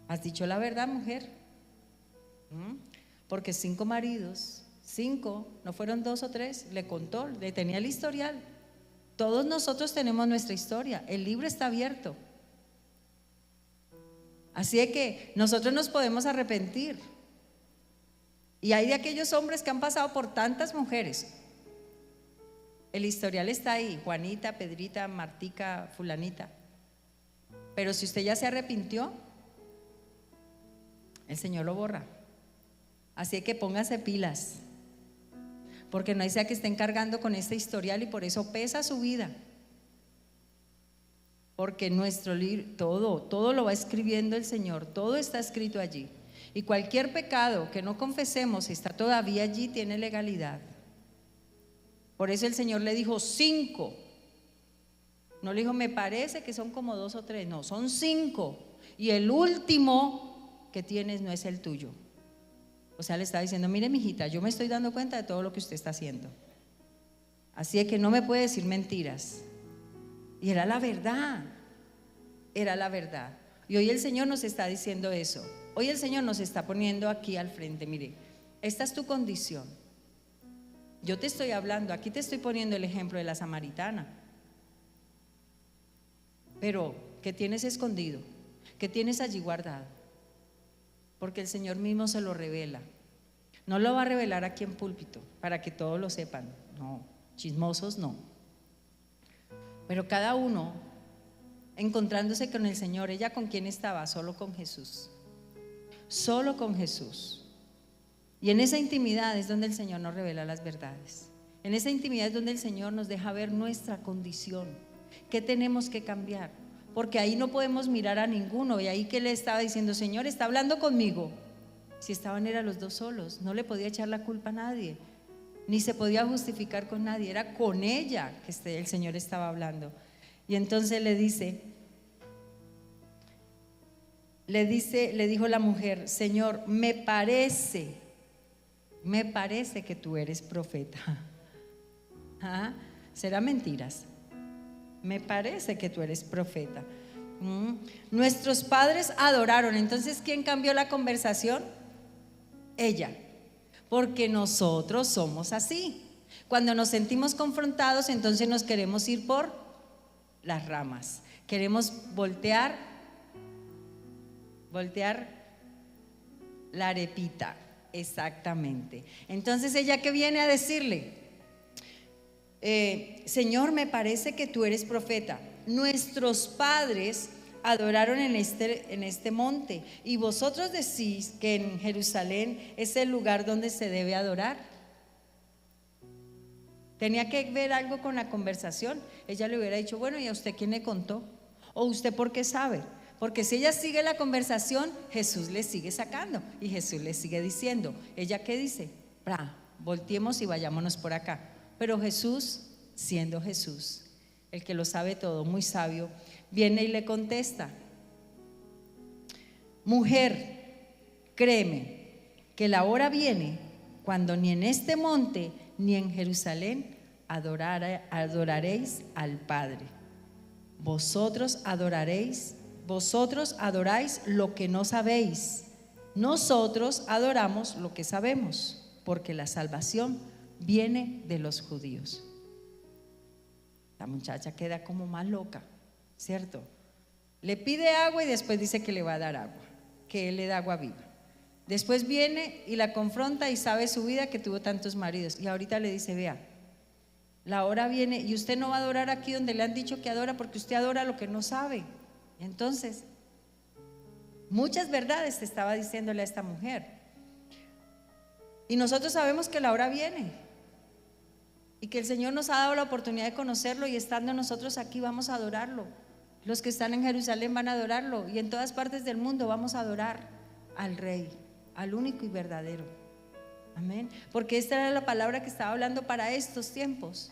Has dicho la verdad, mujer. Porque 5 maridos, 5, no fueron 2 o 3, le contó, le tenía el historial. Todos nosotros tenemos nuestra historia, el libro está abierto. Así es que nosotros nos podemos arrepentir. Y hay de aquellos hombres que han pasado por tantas mujeres. El historial está ahí, Juanita, Pedrita, Martica, fulanita. Pero si usted ya se arrepintió, el Señor lo borra. Así que póngase pilas, porque no hay sea que estén cargando con este historial y por eso pesa su vida. Porque nuestro libro, todo lo va escribiendo el Señor, todo está escrito allí. Y cualquier pecado que no confesemos, si está todavía allí, tiene legalidad. Por eso el Señor le dijo 5. No le dijo, me parece que son como 2 o 3, no, son 5. Y el último que tienes no es el tuyo. O sea, le está diciendo, mire mijita, yo me estoy dando cuenta de todo lo que usted está haciendo. Así es que no me puede decir mentiras. Y era la verdad, era la verdad. Y hoy el Señor nos está diciendo eso. Hoy el Señor nos está poniendo aquí al frente, mire, esta es tu condición. Yo te estoy hablando, aquí te estoy poniendo el ejemplo de la samaritana. Pero, ¿qué tienes escondido? ¿Qué tienes allí guardado? Porque el Señor mismo se lo revela. No lo va a revelar aquí en púlpito para que todos lo sepan. No, chismosos no. Pero cada uno encontrándose con el Señor. ¿Ella con quién estaba? Solo con Jesús. Solo con Jesús. Y en esa intimidad es donde el Señor nos revela las verdades. En esa intimidad es donde el Señor nos deja ver nuestra condición. ¿Qué tenemos que cambiar? Porque ahí no podemos mirar a ninguno. Y ahí que le estaba diciendo, Señor, está hablando conmigo. Si estaban eran los dos solos, no le podía echar la culpa a nadie, ni se podía justificar con nadie, era con ella que el Señor estaba hablando. Y entonces le dijo la mujer, Señor, me parece que tú eres profeta. ¿Será mentiras? Me parece que tú eres profeta. Nuestros padres adoraron. Entonces, ¿quién cambió la conversación? Ella. Porque nosotros somos así. Cuando nos sentimos confrontados, entonces nos queremos ir por las ramas. Queremos voltear la arepita. Exactamente. Entonces ella que viene a decirle, Señor, me parece que tú eres profeta. Nuestros padres adoraron en este monte y vosotros decís que en Jerusalén es el lugar donde se debe adorar. Tenía que ver algo con la conversación. Ella le hubiera dicho, bueno, ¿y a usted quién le contó? ¿O usted por qué sabe? Porque si ella sigue la conversación, Jesús le sigue sacando y Jesús le sigue diciendo. ¿Ella qué dice? Volteemos y vayámonos por acá. Pero Jesús, siendo Jesús, el que lo sabe todo, muy sabio, viene y le contesta: mujer, créeme que la hora viene cuando ni en este monte ni en Jerusalén adoraréis al Padre. Vosotros adoráis lo que no sabéis. Nosotros adoramos lo que sabemos, porque la salvación viene de los judíos. La muchacha queda como más loca, ¿cierto? Le pide agua y después dice que le va a dar agua, que él le da agua viva. Después viene y la confronta y sabe su vida, que tuvo tantos maridos, y ahorita le dice, vea, la hora viene y usted no va a adorar aquí donde le han dicho que adora, porque usted adora lo que no sabe. Entonces, muchas verdades te estaba diciéndole a esta mujer, y nosotros sabemos que la hora viene y que el Señor nos ha dado la oportunidad de conocerlo, y estando nosotros aquí vamos a adorarlo. Los que están en Jerusalén van a adorarlo, y en todas partes del mundo vamos a adorar al Rey, al único y verdadero. Amén. Porque esta era la palabra que estaba hablando para estos tiempos.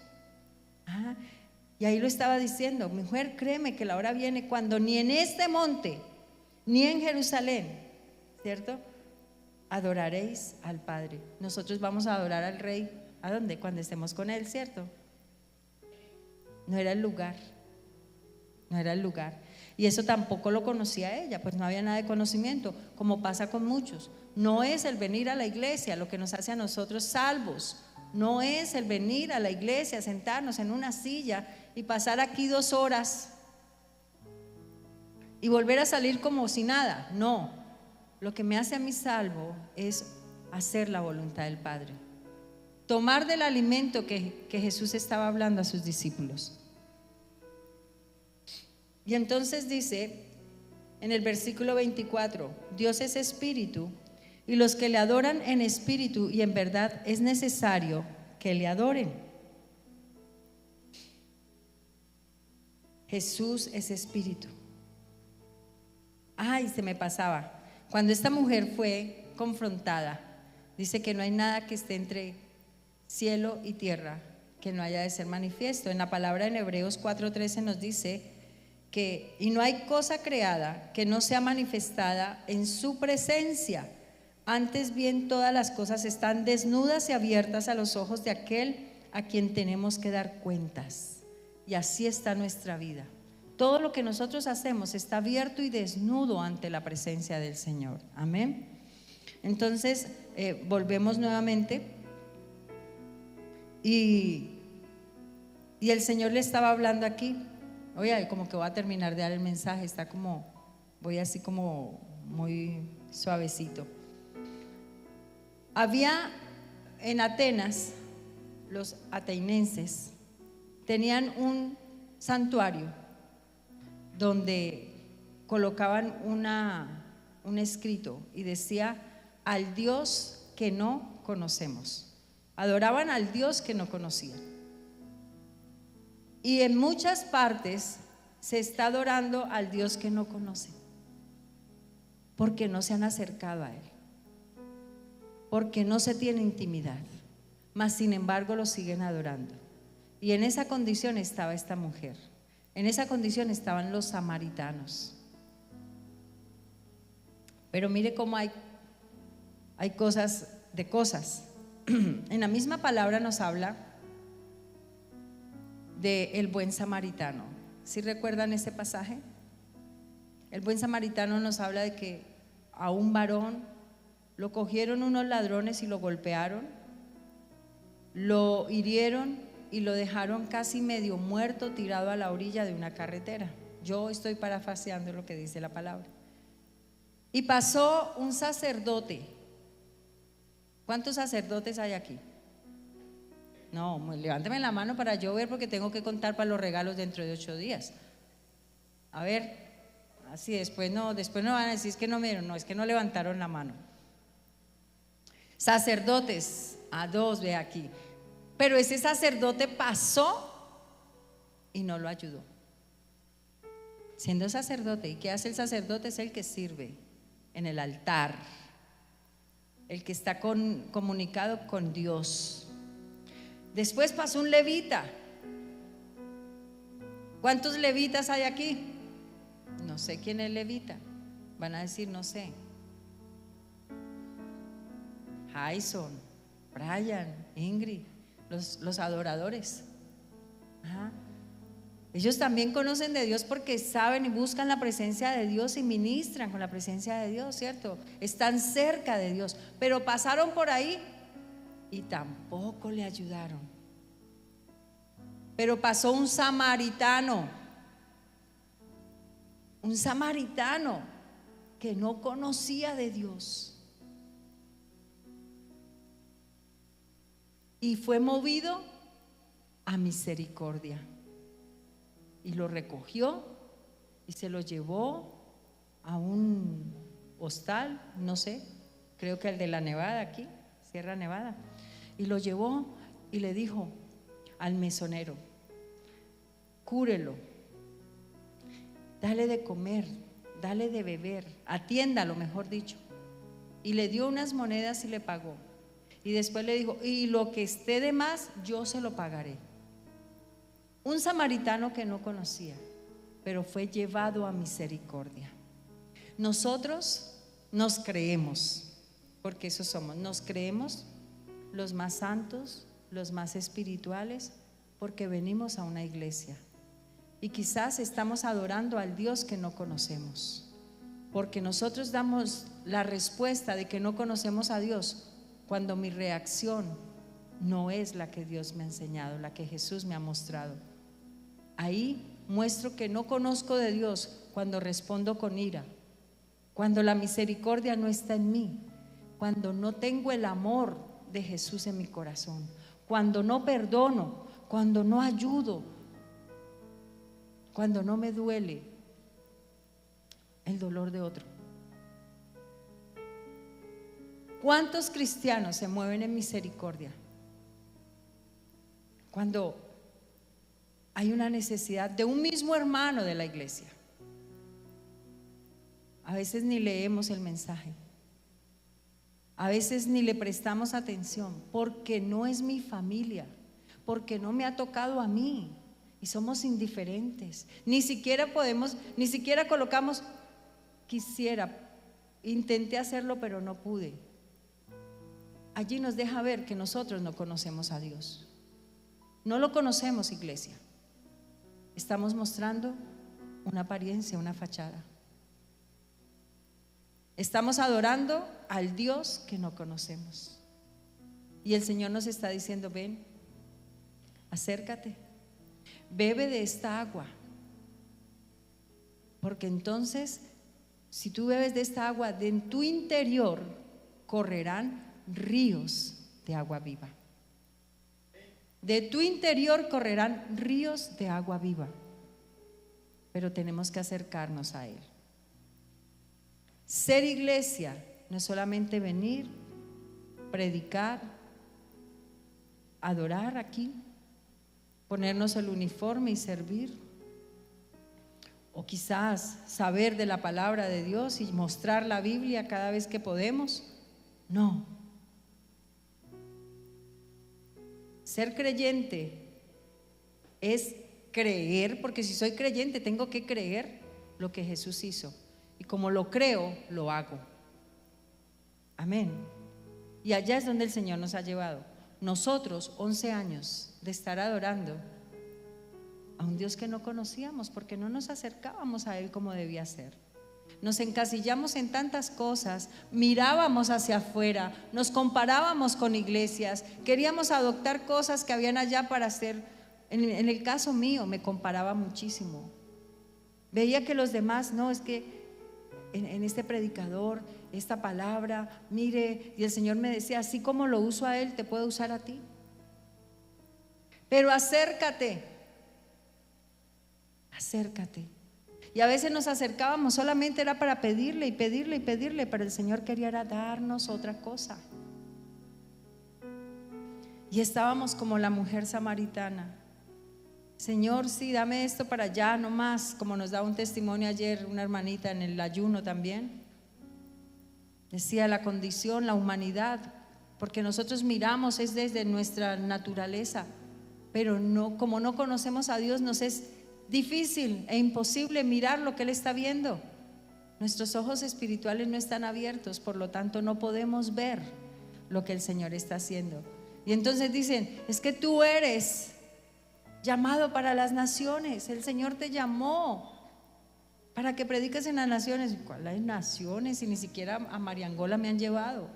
Y ahí lo estaba diciendo, mujer, créeme que la hora viene cuando ni en este monte ni en Jerusalén, ¿cierto?, adoraréis al Padre. Nosotros vamos a adorar al Rey, ¿a dónde? Cuando estemos con Él, ¿cierto? No era el lugar, no era el lugar. Y eso tampoco lo conocía ella, pues no había nada de conocimiento, como pasa con muchos. No es el venir a la iglesia lo que nos hace a nosotros salvos. No es el venir a la iglesia, sentarnos en una silla y pasar aquí 2 horas y volver a salir como si nada. No, lo que me hace a mí salvo es hacer la voluntad del Padre, tomar del alimento que Jesús estaba hablando a sus discípulos. Y entonces dice en el versículo 24, Dios es espíritu, y los que le adoran en espíritu y en verdad es necesario que le adoren. Jesús es espíritu. Ay, se me pasaba. Cuando esta mujer fue confrontada, dice que no hay nada que esté entre cielo y tierra que no haya de ser manifiesto. En la palabra en Hebreos 4:13 nos dice que y no hay cosa creada que no sea manifestada en su presencia. Antes bien, todas las cosas están desnudas y abiertas a los ojos de aquel a quien tenemos que dar cuentas. Y así está nuestra vida. Todo lo que nosotros hacemos está abierto y desnudo ante la presencia del Señor. Amén. Entonces, volvemos nuevamente. Y el Señor le estaba hablando aquí. Oye, como que voy a terminar de dar el mensaje. Está como, voy así como muy suavecito. Había en Atenas, los atenienses tenían un santuario donde colocaban un escrito y decía: al Dios que no conocemos. Adoraban al Dios que no conocían. Y en muchas partes se está adorando al Dios que no conocen, porque no se han acercado a Él, porque no se tiene intimidad, mas sin embargo lo siguen adorando. Y en esa condición estaba esta mujer, en esa condición estaban los samaritanos. Pero mire cómo hay cosas de cosas. En la misma palabra nos habla de el buen samaritano. ¿Sí recuerdan ese pasaje? El buen samaritano nos habla de que a un varón lo cogieron unos ladrones y lo golpearon, lo hirieron y lo dejaron casi medio muerto, tirado a la orilla de una carretera. Yo estoy parafraseando lo que dice la palabra. Y pasó un sacerdote ¿Cuántos sacerdotes hay aquí? No, levánteme la mano para yo ver, porque tengo que contar para los regalos dentro de 8 días. A ver, así después no van a decir es que no me dieron, no, es que no levantaron la mano. Sacerdotes, a 2 ve aquí. Pero ese sacerdote pasó y no lo ayudó. Siendo sacerdote, ¿y qué hace el sacerdote? Es el que sirve en el altar, el que está comunicado con Dios. Después pasó un levita. ¿Cuántos levitas hay aquí? No sé quién es levita. Van a decir no sé. Jason, Brian, Ingrid, los adoradores. Ajá. Ellos también conocen de Dios porque saben y buscan la presencia de Dios y ministran con la presencia de Dios, ¿cierto? Están cerca de Dios, pero pasaron por ahí y tampoco le ayudaron. Pero pasó un samaritano que no conocía de Dios y fue movido a misericordia. Y lo recogió y se lo llevó a un hostal, no sé, creo que el de la Nevada aquí, Sierra Nevada. Y lo llevó y le dijo al mesonero: cúrelo, dale de comer, dale de beber, atiéndalo, mejor dicho. Y le dio unas monedas y le pagó. Y después le dijo: y lo que esté de más, yo se lo pagaré. Un samaritano que no conocía, pero fue llevado a misericordia. Nosotros nos creemos, porque eso somos, nos creemos los más santos, los más espirituales, porque venimos a una iglesia y quizás estamos adorando al Dios que no conocemos, porque nosotros damos la respuesta de que no conocemos a Dios cuando mi reacción no es la que Dios me ha enseñado, la que Jesús me ha mostrado. Ahí muestro que no conozco de Dios cuando respondo con ira, cuando la misericordia no está en mí, cuando no tengo el amor de Jesús en mi corazón, cuando no perdono, cuando no ayudo, cuando no me duele el dolor de otro. ¿Cuántos cristianos se mueven en misericordia cuando hay una necesidad de un mismo hermano de la iglesia? A veces ni leemos el mensaje, a veces ni le prestamos atención, porque no es mi familia, porque no me ha tocado a mí y somos indiferentes. Ni siquiera colocamos quisiera, intenté hacerlo pero no pude. Allí nos deja ver que nosotros no conocemos a Dios. No lo conocemos, iglesia. Estamos mostrando una apariencia, una fachada. Estamos adorando al Dios que no conocemos. Y el Señor nos está diciendo: ven, acércate, bebe de esta agua. Porque entonces, si tú bebes de esta agua, de en tu interior correrán ríos de agua viva. De tu interior correrán ríos de agua viva. Pero tenemos que acercarnos a Él. Ser iglesia no es solamente venir, predicar, adorar aquí, ponernos el uniforme y servir, o quizás saber de la palabra de Dios y mostrar la Biblia cada vez que podemos. No. Ser creyente es creer, porque si soy creyente tengo que creer lo que Jesús hizo, y como lo creo, lo hago. Amén. Y allá es donde el Señor nos ha llevado. Nosotros 11 años de estar adorando a un Dios que no conocíamos, porque no nos acercábamos a Él como debía ser. Nos encasillamos en tantas cosas, mirábamos hacia afuera, nos comparábamos con iglesias, queríamos adoptar cosas que habían allá para hacer. En el caso mío me comparaba muchísimo. Veía que los demás, no, es que en este predicador, esta palabra, mire, y el Señor me decía, así como lo uso a él, te puedo usar a ti. Pero acércate, acércate. Y a veces nos acercábamos, solamente era para pedirle y pedirle y pedirle, pero el Señor quería era darnos otra cosa. Y estábamos como la mujer samaritana. Señor, sí, dame esto para allá, no más, como nos daba un testimonio ayer una hermanita en el ayuno también. Decía la condición, la humanidad, porque nosotros miramos es desde nuestra naturaleza, pero no, como no conocemos a Dios, nos es difícil e imposible mirar lo que Él está viendo. Nuestros ojos espirituales no están abiertos, por lo tanto no podemos ver lo que el Señor está haciendo. Y entonces dicen, es que tú eres llamado para las naciones, el Señor te llamó para que prediques en las naciones. ¿Cuáles naciones? Si ni siquiera a Mariangola me han llevado.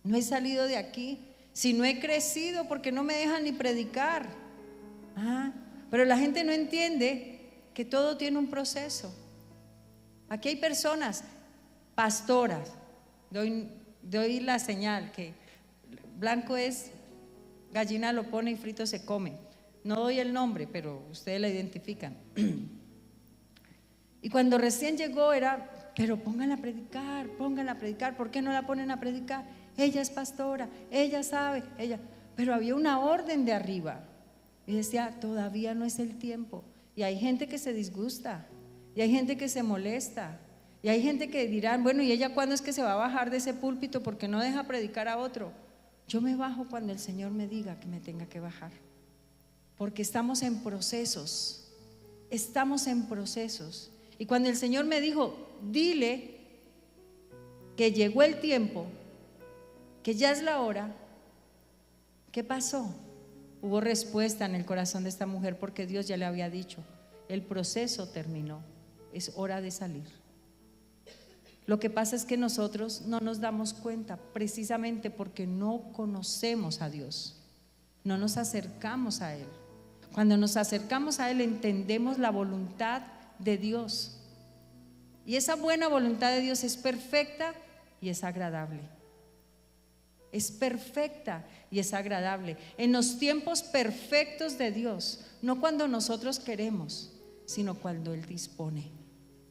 No he salido de aquí. Si no he crecido, porque no me dejan ni predicar. Pero la gente no entiende que todo tiene un proceso. Aquí hay personas, pastoras, doy la señal que blanco es gallina lo pone y frito se come. No doy el nombre, pero ustedes la identifican. Y cuando recién llegó era, pero pónganla a predicar, pónganla a predicar. ¿Por qué no la ponen a predicar? Ella es pastora, ella sabe, ella. Pero había una orden de arriba. Y decía, todavía no es el tiempo. Y hay gente que se disgusta, y hay gente que se molesta, y hay gente que dirán, bueno, ¿y ella cuándo es que se va a bajar de ese púlpito porque no deja predicar a otro? Yo me bajo cuando el Señor me diga que me tenga que bajar, porque estamos en procesos, estamos en procesos. Y cuando el Señor me dijo, dile que llegó el tiempo, que ya es la hora, ¿qué pasó? Hubo respuesta en el corazón de esta mujer, porque Dios ya le había dicho, el proceso terminó, es hora de salir. Lo que pasa es que nosotros no nos damos cuenta, precisamente porque no conocemos a Dios, no nos acercamos a Él. Cuando nos acercamos a Él entendemos la voluntad de Dios, y esa buena voluntad de Dios es perfecta y es agradable. Es perfecta y es agradable en los tiempos perfectos de Dios, no cuando nosotros queremos, sino cuando Él dispone.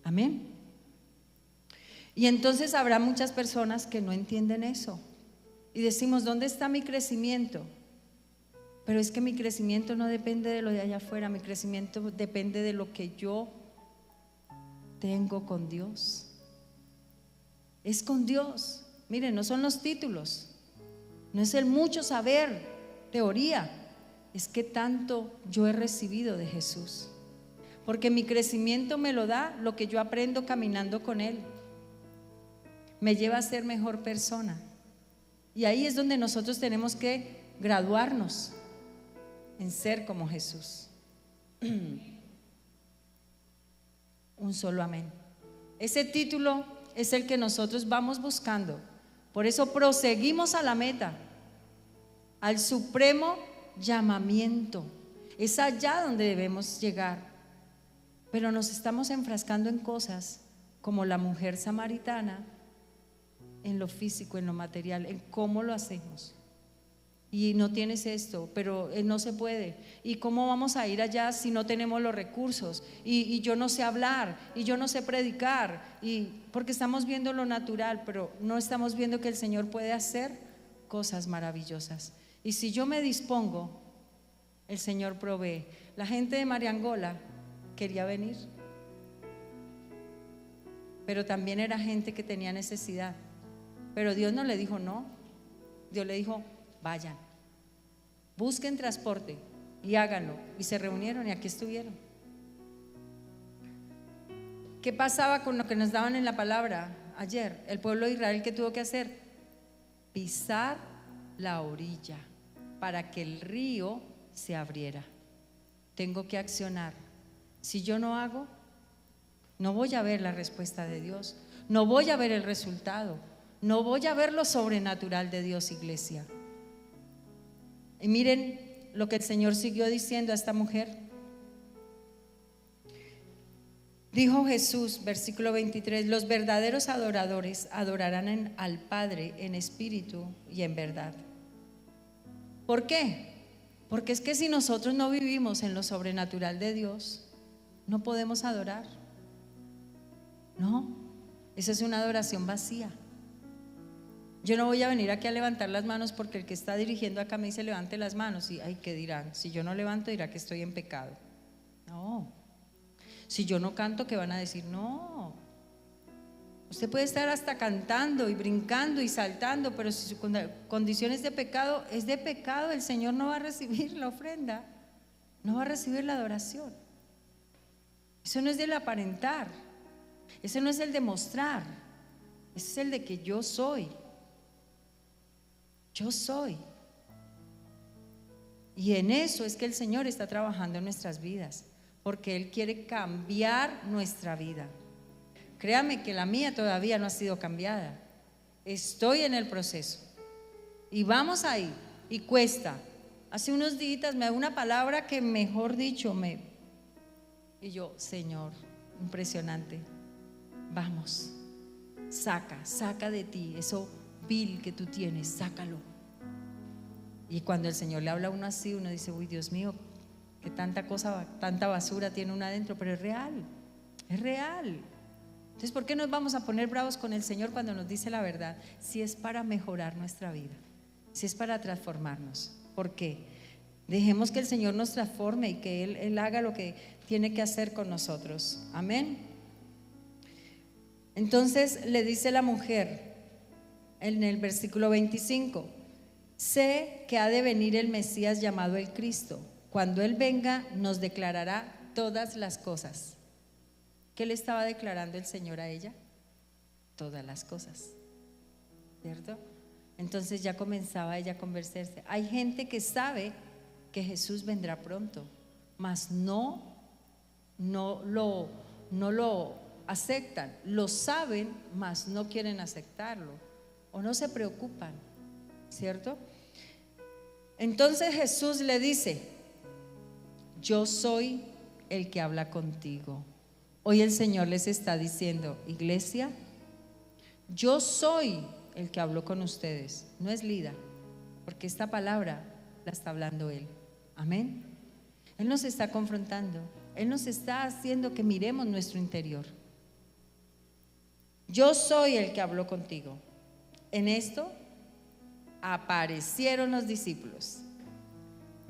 Amén. Y entonces habrá muchas personas que no entienden eso y decimos, ¿dónde está mi crecimiento? Pero es que mi crecimiento no depende de lo de allá afuera, mi crecimiento depende de lo que yo tengo con Dios. Es con Dios. Miren, no son los títulos, no es el mucho saber, teoría, es que tanto yo he recibido de Jesús, porque mi crecimiento me lo da lo que yo aprendo caminando con Él, me lleva a ser mejor persona. Y ahí es donde nosotros tenemos que graduarnos en ser como Jesús. Un solo amén. Ese título es el que nosotros vamos buscando. Por eso proseguimos a la meta, al supremo llamamiento. Es allá donde debemos llegar. Pero nos estamos enfrascando en cosas como la mujer samaritana, en lo físico, en lo material, en cómo lo hacemos. Y no tienes esto, pero no se puede. ¿Y cómo vamos a ir allá si no tenemos los recursos? Y yo no sé hablar, y yo no sé predicar, porque estamos viendo lo natural, pero no estamos viendo que el Señor puede hacer cosas maravillosas. Y si yo me dispongo, el Señor provee. La gente de Mariangola quería venir, pero también era gente que tenía necesidad. Pero Dios no le dijo no, Dios le dijo, vayan, busquen transporte y háganlo. Y se reunieron y aquí estuvieron. ¿Qué pasaba con lo que nos daban en la palabra ayer? El pueblo de Israel, ¿qué tuvo que hacer? Pisar la orilla para que el río se abriera. Tengo que accionar. Si yo no hago, no voy a ver la respuesta de Dios, no voy a ver el resultado, no voy a ver lo sobrenatural de Dios, iglesia. Y miren lo que el Señor siguió diciendo a esta mujer. Dijo Jesús, versículo 23, los verdaderos adoradores adorarán al Padre en espíritu y en verdad. ¿Por qué? Porque es que si nosotros no vivimos en lo sobrenatural de Dios, no podemos adorar. No, esa es una adoración vacía. Yo no voy a venir aquí a levantar las manos porque el que está dirigiendo acá me dice levante las manos y ay, ¿qué dirán? Si yo no levanto dirá que estoy en pecado. No. Si yo no canto, ¿qué van a decir? No. Usted puede estar hasta cantando y brincando y saltando, pero si su condición es de pecado, el Señor no va a recibir la ofrenda, no va a recibir la adoración. Eso no es del aparentar, ese no es el de mostrar, ese es el de que yo soy. Yo soy. Y en eso es que el Señor está trabajando en nuestras vidas, porque Él quiere cambiar nuestra vida. Créame que la mía todavía no ha sido cambiada. Estoy en el proceso. Y vamos ahí. Y cuesta. Hace unos días me da una palabra que mejor dicho y yo, Señor, impresionante. Vamos. Saca de ti eso vil que tú tienes, sácalo. Y cuando el Señor le habla a uno así, uno dice, uy, Dios mío, que tanta cosa, tanta basura tiene uno adentro, pero es real, es real. Entonces, ¿por qué nos vamos a poner bravos con el Señor cuando nos dice la verdad? Si es para mejorar nuestra vida, si es para transformarnos. ¿Por qué? Dejemos que el Señor nos transforme y que Él haga lo que tiene que hacer con nosotros. Amén. Entonces le dice la mujer en el versículo 25, sé que ha de venir el Mesías llamado el Cristo. Cuando Él venga nos declarará todas las cosas. ¿Qué le estaba declarando el Señor a ella? Todas las cosas, ¿cierto? Entonces ya comenzaba ella a convencerse. Hay gente que sabe que Jesús vendrá pronto, mas no lo aceptan. Lo saben, mas no quieren aceptarlo o no se preocupan, ¿cierto? Entonces Jesús le dice, yo soy el que habla contigo. Hoy el Señor les está diciendo, iglesia, yo soy el que habló con ustedes, no es Lida, porque esta palabra la está hablando Él. Amén. Él nos está confrontando, Él nos está haciendo que miremos nuestro interior. Yo soy el que habló contigo. En esto aparecieron los discípulos,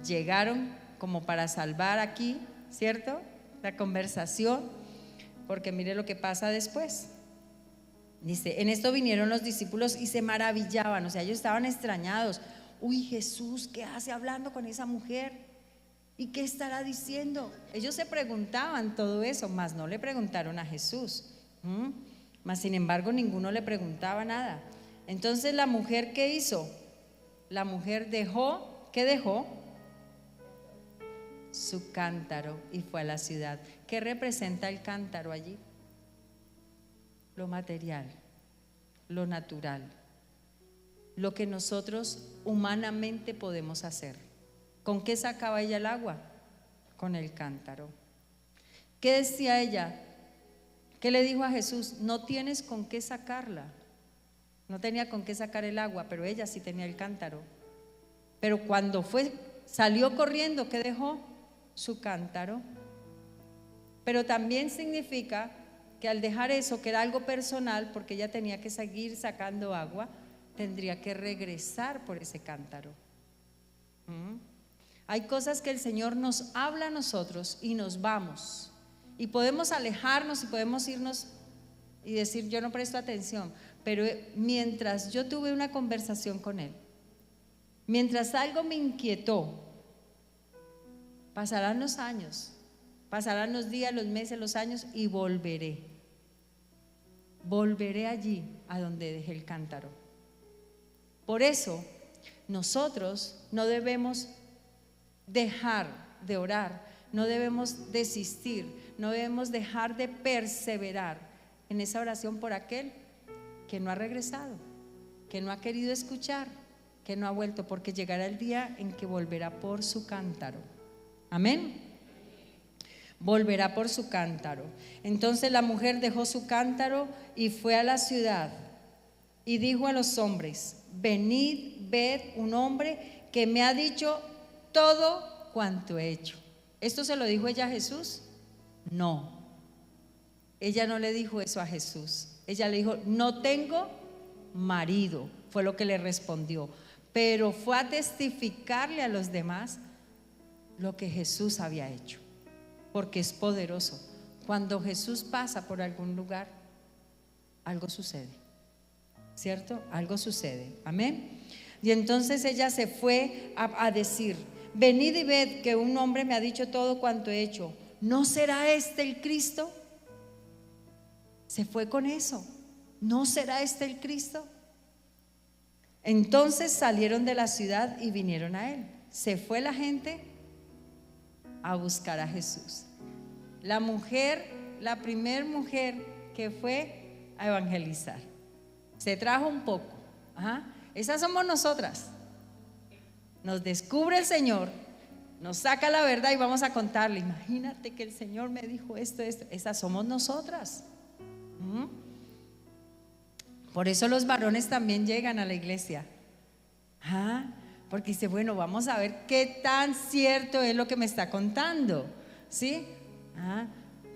llegaron como para salvar aquí, ¿cierto? La conversación. Porque mire lo que pasa después. Dice, en esto vinieron los discípulos y se maravillaban, o sea, ellos estaban extrañados. Uy, Jesús, ¿qué hace hablando con esa mujer? ¿Y qué estará diciendo? Ellos se preguntaban todo eso, mas no le preguntaron a Jesús. Mas sin embargo, ninguno le preguntaba nada. Entonces la mujer, ¿qué hizo? La mujer dejó, ¿qué dejó? Su cántaro y fue a la ciudad. ¿Qué representa el cántaro allí? Lo material, lo natural, lo que nosotros humanamente podemos hacer. ¿Con qué sacaba ella el agua? Con el cántaro. ¿Qué decía ella? ¿Qué le dijo a Jesús? No tienes con qué sacarla. No tenía con qué sacar el agua, pero ella sí tenía el cántaro. Pero cuando salió corriendo, ¿qué dejó? Su cántaro. Pero también significa que al dejar eso, que era algo personal, porque ella tenía que seguir sacando agua, tendría que regresar por ese cántaro. Hay cosas que el Señor nos habla a nosotros y nos vamos, y podemos alejarnos y podemos irnos y decir yo no presto atención, pero mientras yo tuve una conversación con Él, mientras algo me inquietó, pasarán los años, pasarán los días, los meses, los años y volveré allí a donde dejé el cántaro. Por eso nosotros no debemos dejar de orar, no debemos desistir, no debemos dejar de perseverar en esa oración por aquel que no ha regresado, que no ha querido escuchar, que no ha vuelto, porque llegará el día en que volverá por su cántaro. Amén. volverá por su cántaro. Entonces la mujer dejó su cántaro y fue a la ciudad y dijo a los hombres: venid, ved un hombre que me ha dicho todo cuanto he hecho. ¿Esto se lo dijo ella a Jesús? No, ella no le dijo eso a Jesús. Ella le dijo: no tengo marido, fue lo que le respondió, pero fue a testificarle a los demás lo que Jesús había hecho, porque es poderoso. Cuando Jesús pasa por algún lugar, algo sucede, ¿cierto? Algo sucede, amén. Y entonces ella se fue a decir: venid y ved que un hombre me ha dicho todo cuanto he hecho. ¿No será este el Cristo? Se fue con eso. ¿No será este el Cristo? Entonces salieron de la ciudad y vinieron a él. Se fue la gente a buscar a Jesús. La mujer, la primer mujer que fue a evangelizar, se trajo un poco. Esas somos nosotras. Nos descubre el Señor, nos saca la verdad y vamos a contarle. Imagínate que el Señor me dijo esto. Esas somos nosotras. Por eso los varones también llegan a la iglesia, porque dice: bueno, vamos a ver qué tan cierto es lo que me está contando, ¿sí?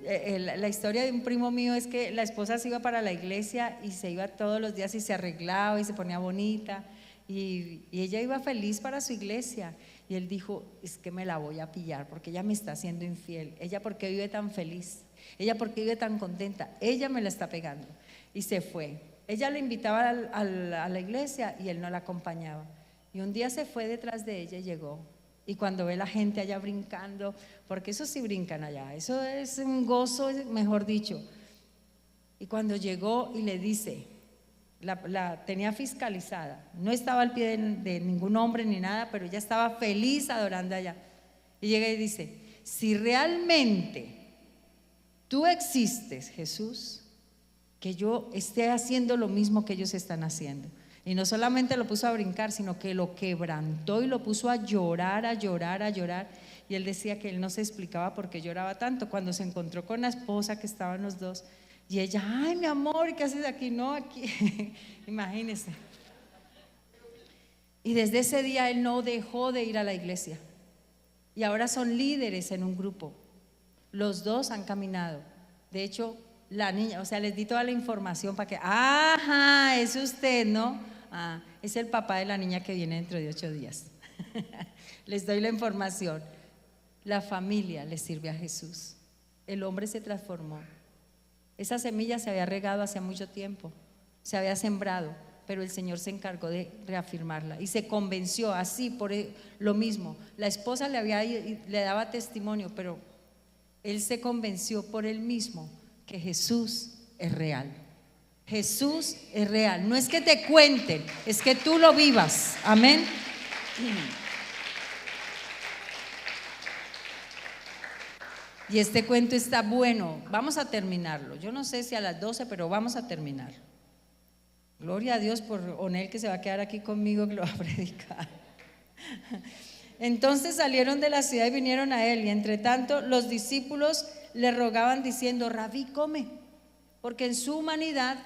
La historia de un primo mío es que la esposa se iba para la iglesia y se iba todos los días y se arreglaba y se ponía bonita, y ella iba feliz para su iglesia, y él dijo: es que me la voy a pillar porque ella me está haciendo infiel. Ella, ¿por qué vive tan feliz? Ella, ¿por qué vive tan contenta? Ella me la está pegando. Y se fue. Ella le invitaba a la iglesia y él no la acompañaba. Y un día se fue detrás de ella y llegó. Y cuando ve la gente allá brincando, porque eso sí brincan allá, eso es un gozo, mejor dicho. Y cuando llegó y le dice, la tenía fiscalizada, no estaba al pie de ningún hombre ni nada, pero ella estaba feliz adorando allá. Y llega y dice: si realmente tú existes, Jesús, que yo esté haciendo lo mismo que ellos están haciendo. Y no solamente lo puso a brincar, sino que lo quebrantó y lo puso a llorar, a llorar, a llorar. Y él decía que él no se explicaba por qué lloraba tanto. Cuando se encontró con la esposa, que estaban los dos, y ella: ay, mi amor, ¿qué haces aquí? No, aquí. Imagínese. Y desde ese día él no dejó de ir a la iglesia. Y ahora son líderes en un grupo. Los dos han caminado. De hecho, la niña, o sea, les di toda la información para que: es usted, ¿no? Es el papá de la niña que viene dentro de 8 días. Les doy la información. La familia le sirve a Jesús. El hombre se transformó. Esa semilla se había regado hace mucho tiempo, se había sembrado, pero el Señor se encargó de reafirmarla y se convenció así por lo mismo. La esposa le daba testimonio, pero él se convenció por él mismo que Jesús es real. Jesús es real. No es que te cuenten, es que tú lo vivas. Amén. Y este cuento está bueno. Vamos a terminarlo. Yo no sé si a las 12, pero vamos a terminar. Gloria a Dios por Onel, que se va a quedar aquí conmigo, que lo va a predicar. Entonces salieron de la ciudad y vinieron a él. Y entre tanto los discípulos le rogaban diciendo: Rabí, come. Porque en su humanidad,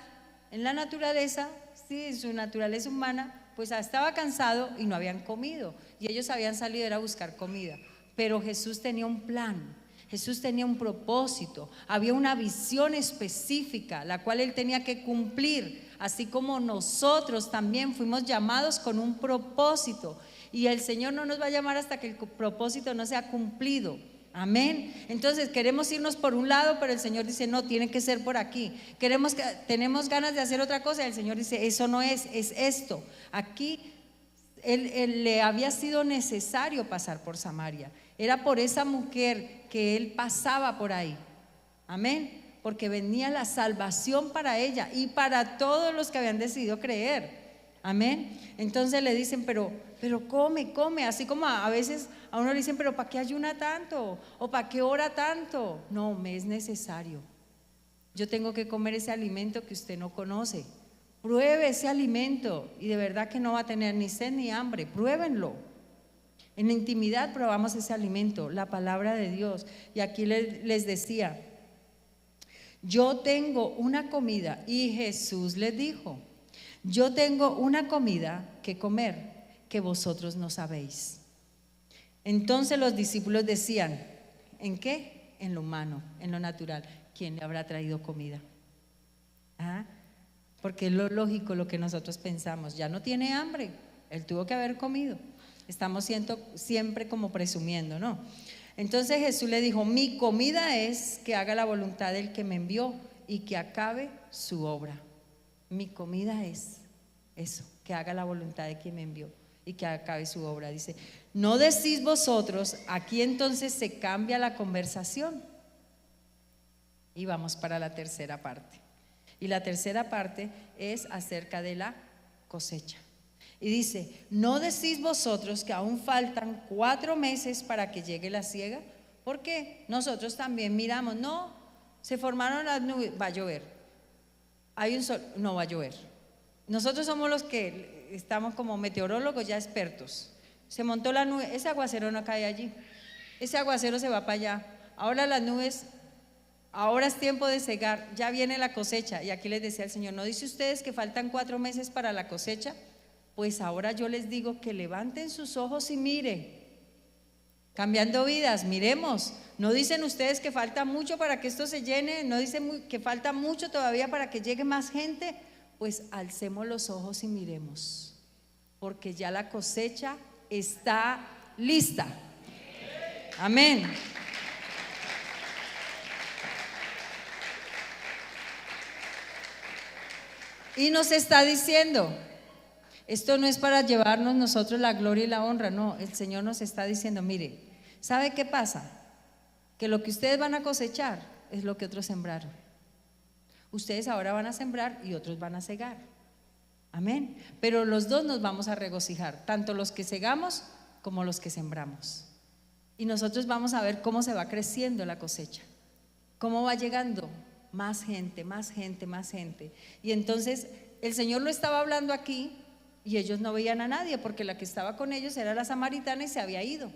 en la naturaleza, sí, en su naturaleza humana, pues estaba cansado y no habían comido. Y ellos habían salido a buscar comida. Pero Jesús tenía un plan. Jesús tenía un propósito, había una visión específica, la cual él tenía que cumplir, así como nosotros también fuimos llamados con un propósito, y el Señor no nos va a llamar hasta que el propósito no sea cumplido. Amén. Entonces queremos irnos por un lado, pero el Señor dice: no, tiene que ser por aquí. Tenemos ganas de hacer otra cosa, y el Señor dice: eso no es esto. Aquí él le había sido necesario pasar por Samaria. Era por esa mujer que él pasaba por ahí. Amén. Porque venía la salvación para ella y para todos los que habían decidido creer. Amén. Entonces le dicen: pero come. Así como a veces a uno le dicen: pero ¿para qué ayuna tanto? ¿O para qué ora tanto? No, me es necesario. Yo tengo que comer ese alimento que usted no conoce. Pruebe ese alimento y de verdad que no va a tener ni sed ni hambre. Pruébenlo. En la intimidad probamos ese alimento, la palabra de Dios. Y aquí les decía, yo tengo una comida, y Jesús les dijo, yo tengo una comida que comer que vosotros no sabéis. Entonces los discípulos decían, ¿en qué? En lo humano, en lo natural. ¿Quién le habrá traído comida? ¿Ah? Porque es lo lógico, lo que nosotros pensamos. Ya no tiene hambre, él tuvo que haber comido. Estamos siempre como presumiendo, ¿no? Entonces Jesús le dijo, mi comida es que haga la voluntad del que me envió y que acabe su obra. Mi comida es eso, que haga la voluntad de quien me envió y que acabe su obra. Dice, no decís vosotros, aquí entonces se cambia la conversación. Y vamos para la tercera parte. Y la tercera parte es acerca de la cosecha. Y dice, ¿no decís vosotros que aún faltan 4 meses para que llegue la siega? Porque nosotros también miramos, no, se formaron las nubes, va a llover. Hay un sol, no va a llover. Nosotros somos los que estamos como meteorólogos ya expertos. Se montó la nube, ese aguacero no cae allí, ese aguacero se va para allá. Ahora las nubes, ahora es tiempo de cegar, ya viene la cosecha. Y aquí les decía el Señor, ¿no dice ustedes que faltan 4 meses para la cosecha? Pues ahora yo les digo que levanten sus ojos y miren. Cambiando vidas, miremos. ¿No dicen ustedes que falta mucho para que esto se llene? ¿No dicen que falta mucho todavía para que llegue más gente? Pues alcemos los ojos y miremos, porque ya la cosecha está lista. Amén. Y nos está diciendo, esto no es para llevarnos nosotros la gloria y la honra, no, el Señor nos está diciendo, mire, ¿sabe qué pasa? Que lo que ustedes van a cosechar es lo que otros sembraron. Ustedes ahora van a sembrar y otros van a cegar. Amén. Pero los dos nos vamos a regocijar, tanto los que segamos como los que sembramos. Y nosotros vamos a ver cómo se va creciendo la cosecha, cómo va llegando más gente, más gente, más gente. Y entonces el Señor lo estaba hablando aquí y ellos no veían a nadie, porque la que estaba con ellos era la samaritana y se había ido.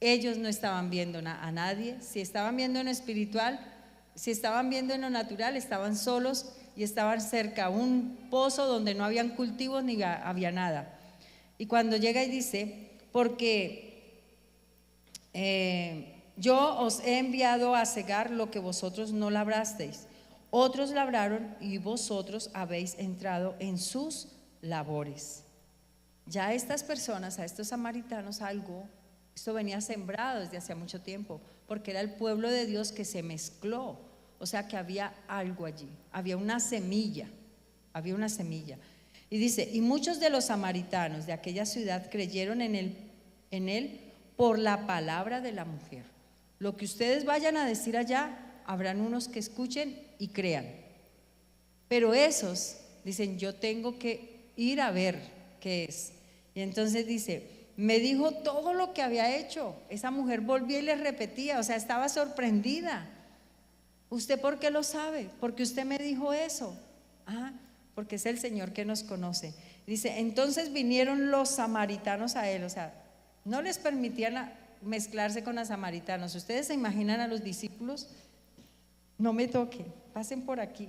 Ellos no estaban viendo a nadie. Si estaban viendo en lo espiritual, si estaban viendo en lo natural, estaban solos y estaban cerca a un pozo donde no habían cultivos ni había nada. Y cuando llega y dice, porque yo os he enviado a cegar lo que vosotros no labrasteis, otros labraron y vosotros habéis entrado en sus labores. Ya a estas personas, a estos samaritanos, esto venía sembrado desde hace mucho tiempo, porque era el pueblo de Dios que se mezcló, o sea que había algo allí, había una semilla. Y dice, y muchos de los samaritanos de aquella ciudad creyeron en él por la palabra de la mujer. Lo que ustedes vayan a decir allá, habrán unos que escuchen y crean. Pero esos dicen, yo tengo que ir a ver qué es. Y entonces dice, me dijo todo lo que había hecho. Esa mujer volvía y le repetía, o sea, estaba sorprendida. ¿Usted por qué lo sabe? Porque usted me dijo eso. Porque es el Señor que nos conoce. Dice, entonces vinieron los samaritanos a él, o sea, no les permitían mezclarse con los samaritanos. Ustedes se imaginan a los discípulos, no me toquen, pasen por aquí.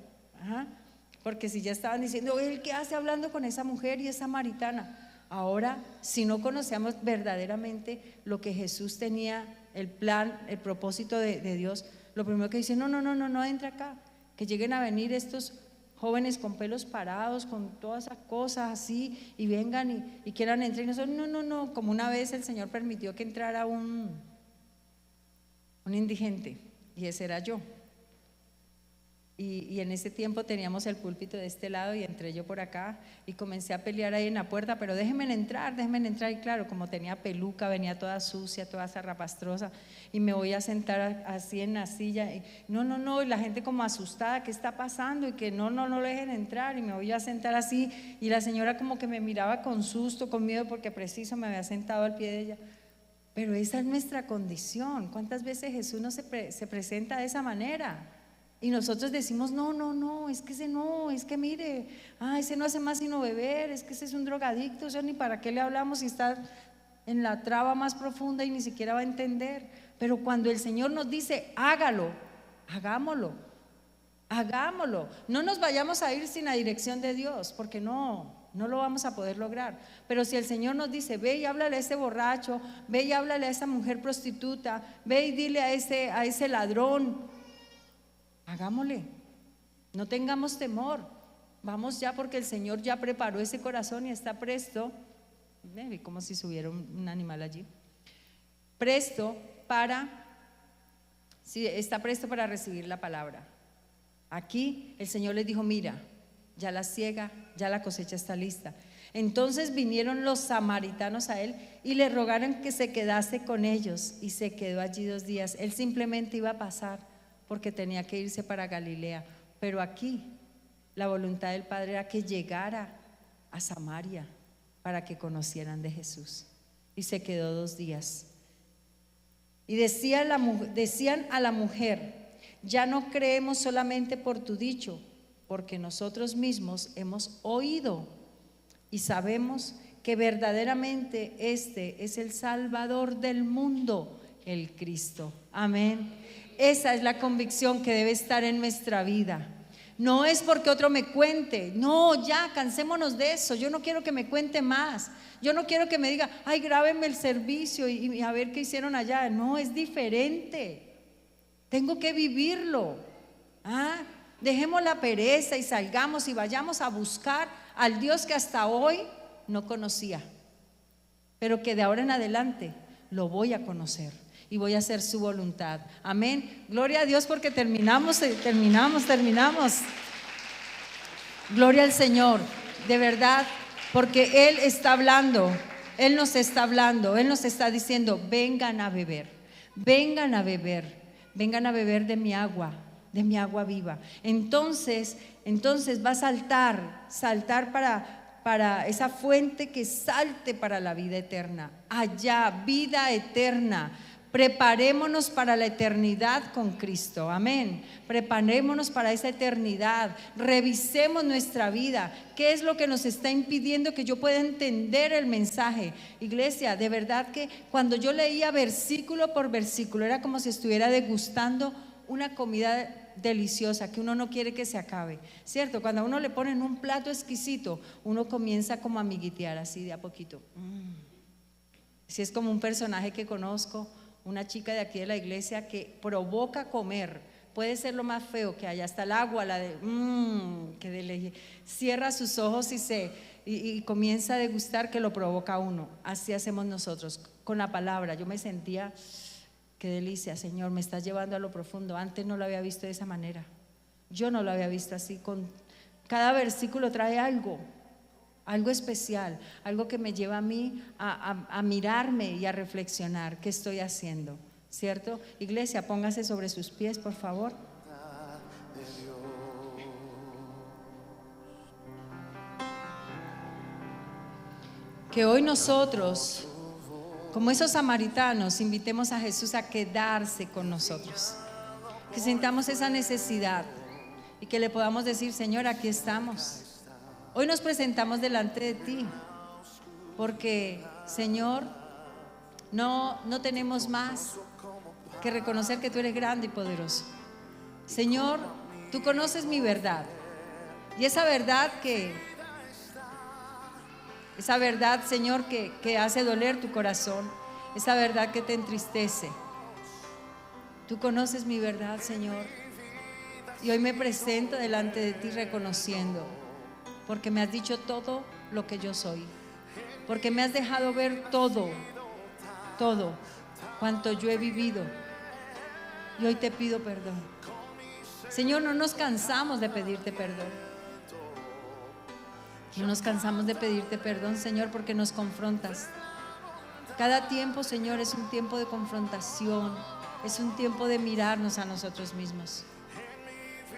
Porque si ya estaban diciendo, ¿él qué hace hablando con esa mujer y es samaritana? Ahora, si no conocemos verdaderamente lo que Jesús tenía, el plan, el propósito de Dios, lo primero que dice, no entra acá, que lleguen a venir estos jóvenes con pelos parados, con todas esas cosas así, y vengan y quieran entrar, y nosotros, no, como una vez el Señor permitió que entrara un indigente, y ese era yo. Y en ese tiempo teníamos el púlpito de este lado y entré yo por acá y comencé a pelear ahí en la puerta, pero déjenme entrar, y claro, como tenía peluca, venía toda sucia, toda zarrapastrosa, y me voy a sentar así en la silla, y no, y la gente como asustada, ¿qué está pasando? Y que no lo dejen entrar, y me voy a sentar así, y la señora como que me miraba con susto, con miedo, porque preciso me había sentado al pie de ella. Pero esa es nuestra condición. ¿Cuántas veces Jesús no se presenta de esa manera? Y nosotros decimos, no, es que mire, ese no hace más sino beber, es que ese es un drogadicto, o sea, ni para qué le hablamos si está en la traba más profunda y ni siquiera va a entender. Pero cuando el Señor nos dice, hágalo, hagámoslo, hagámoslo. No nos vayamos a ir sin la dirección de Dios, porque no lo vamos a poder lograr. Pero si el Señor nos dice, ve y háblale a ese borracho, ve y háblale a esa mujer prostituta, ve y dile a ese ladrón, hagámosle, no tengamos temor, vamos ya, porque el Señor ya preparó ese corazón y está presto, como si subiera un animal allí, está presto para recibir la palabra. Aquí el Señor les dijo, mira, ya la siega, ya la cosecha está lista. Entonces vinieron los samaritanos a él y le rogaron que se quedase con ellos, y se quedó allí 2 días. Él simplemente iba a pasar porque tenía que irse para Galilea, pero aquí la voluntad del Padre era que llegara a Samaria para que conocieran de Jesús, y se quedó 2 días. Y decían a la mujer, ya no creemos solamente por tu dicho, porque nosotros mismos hemos oído y sabemos que verdaderamente este es el Salvador del mundo, el Cristo. Amén. Esa es la convicción que debe estar en nuestra vida. No es porque otro me cuente, no, ya cansémonos de eso. Yo no quiero que me cuente más. Yo no quiero que me diga, ay, grábenme el servicio y a ver qué hicieron allá. No, es diferente. Tengo que vivirlo. Dejemos la pereza y salgamos y vayamos a buscar al Dios que hasta hoy no conocía, pero que de ahora en adelante lo voy a conocer y voy a hacer su voluntad. Amén. Gloria a Dios, porque terminamos. Gloria al Señor, de verdad, porque Él está hablando, Él nos está hablando, Él nos está diciendo, vengan a beber, vengan a beber, vengan a beber de mi agua viva. Entonces va a saltar para esa fuente que salte para la vida eterna. Allá, vida eterna. Preparémonos para la eternidad con Cristo. Amén. Preparémonos para esa eternidad. Revisemos nuestra vida. ¿Qué es lo que nos está impidiendo que yo pueda entender el mensaje? Iglesia, de verdad que cuando yo leía versículo por versículo, era como si estuviera degustando una comida deliciosa que uno no quiere que se acabe, ¿cierto? Cuando a uno le ponen un plato exquisito, uno comienza como a amiguitear así de a poquito. Si es como un personaje que conozco, una chica de aquí de la iglesia que provoca comer, puede ser lo más feo que haya, hasta el agua, cierra sus ojos y comienza a degustar, que lo provoca a uno. Así hacemos nosotros con la palabra. Yo me sentía, qué delicia, Señor, me estás llevando a lo profundo. Antes no lo había visto de esa manera, yo no lo había visto así. Con cada versículo trae algo especial, algo que me lleva a mí a mirarme y a reflexionar qué estoy haciendo, ¿cierto? Iglesia, póngase sobre sus pies, por favor. Que hoy nosotros, como esos samaritanos, invitemos a Jesús a quedarse con nosotros, que sintamos esa necesidad y que le podamos decir, Señor, aquí estamos. Hoy nos presentamos delante de ti, porque, Señor, no tenemos más que reconocer que tú eres grande y poderoso. Señor, tú conoces mi verdad, y esa verdad, Señor, que hace doler tu corazón, esa verdad que te entristece. Tú conoces mi verdad, Señor, y hoy me presento delante de ti reconociendo, porque me has dicho todo lo que yo soy, porque me has dejado ver todo cuanto yo he vivido, y hoy te pido perdón. Señor, no nos cansamos de pedirte perdón. No nos cansamos de pedirte perdón, Señor, porque nos confrontas. Cada tiempo, Señor, es un tiempo de confrontación, es un tiempo de mirarnos a nosotros mismos.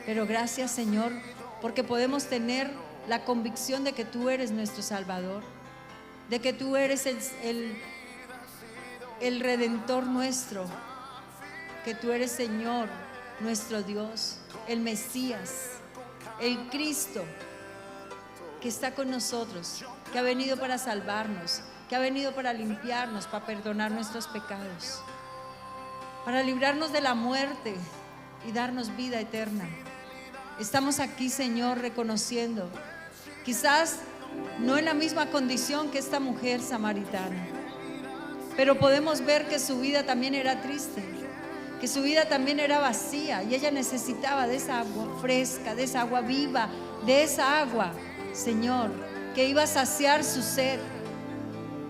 Pero gracias, Señor, porque podemos tener la convicción de que tú eres nuestro Salvador, de que tú eres el Redentor nuestro, que tú eres, Señor, nuestro Dios, el Mesías, el Cristo, que está con nosotros, que ha venido para salvarnos, que ha venido para limpiarnos, para perdonar nuestros pecados, para librarnos de la muerte y darnos vida eterna. Estamos aquí, Señor, reconociendo, quizás no en la misma condición que esta mujer samaritana, pero podemos ver que su vida también era triste, que su vida también era vacía y ella necesitaba de esa agua fresca, de esa agua viva, de esa agua, Señor, que iba a saciar su sed.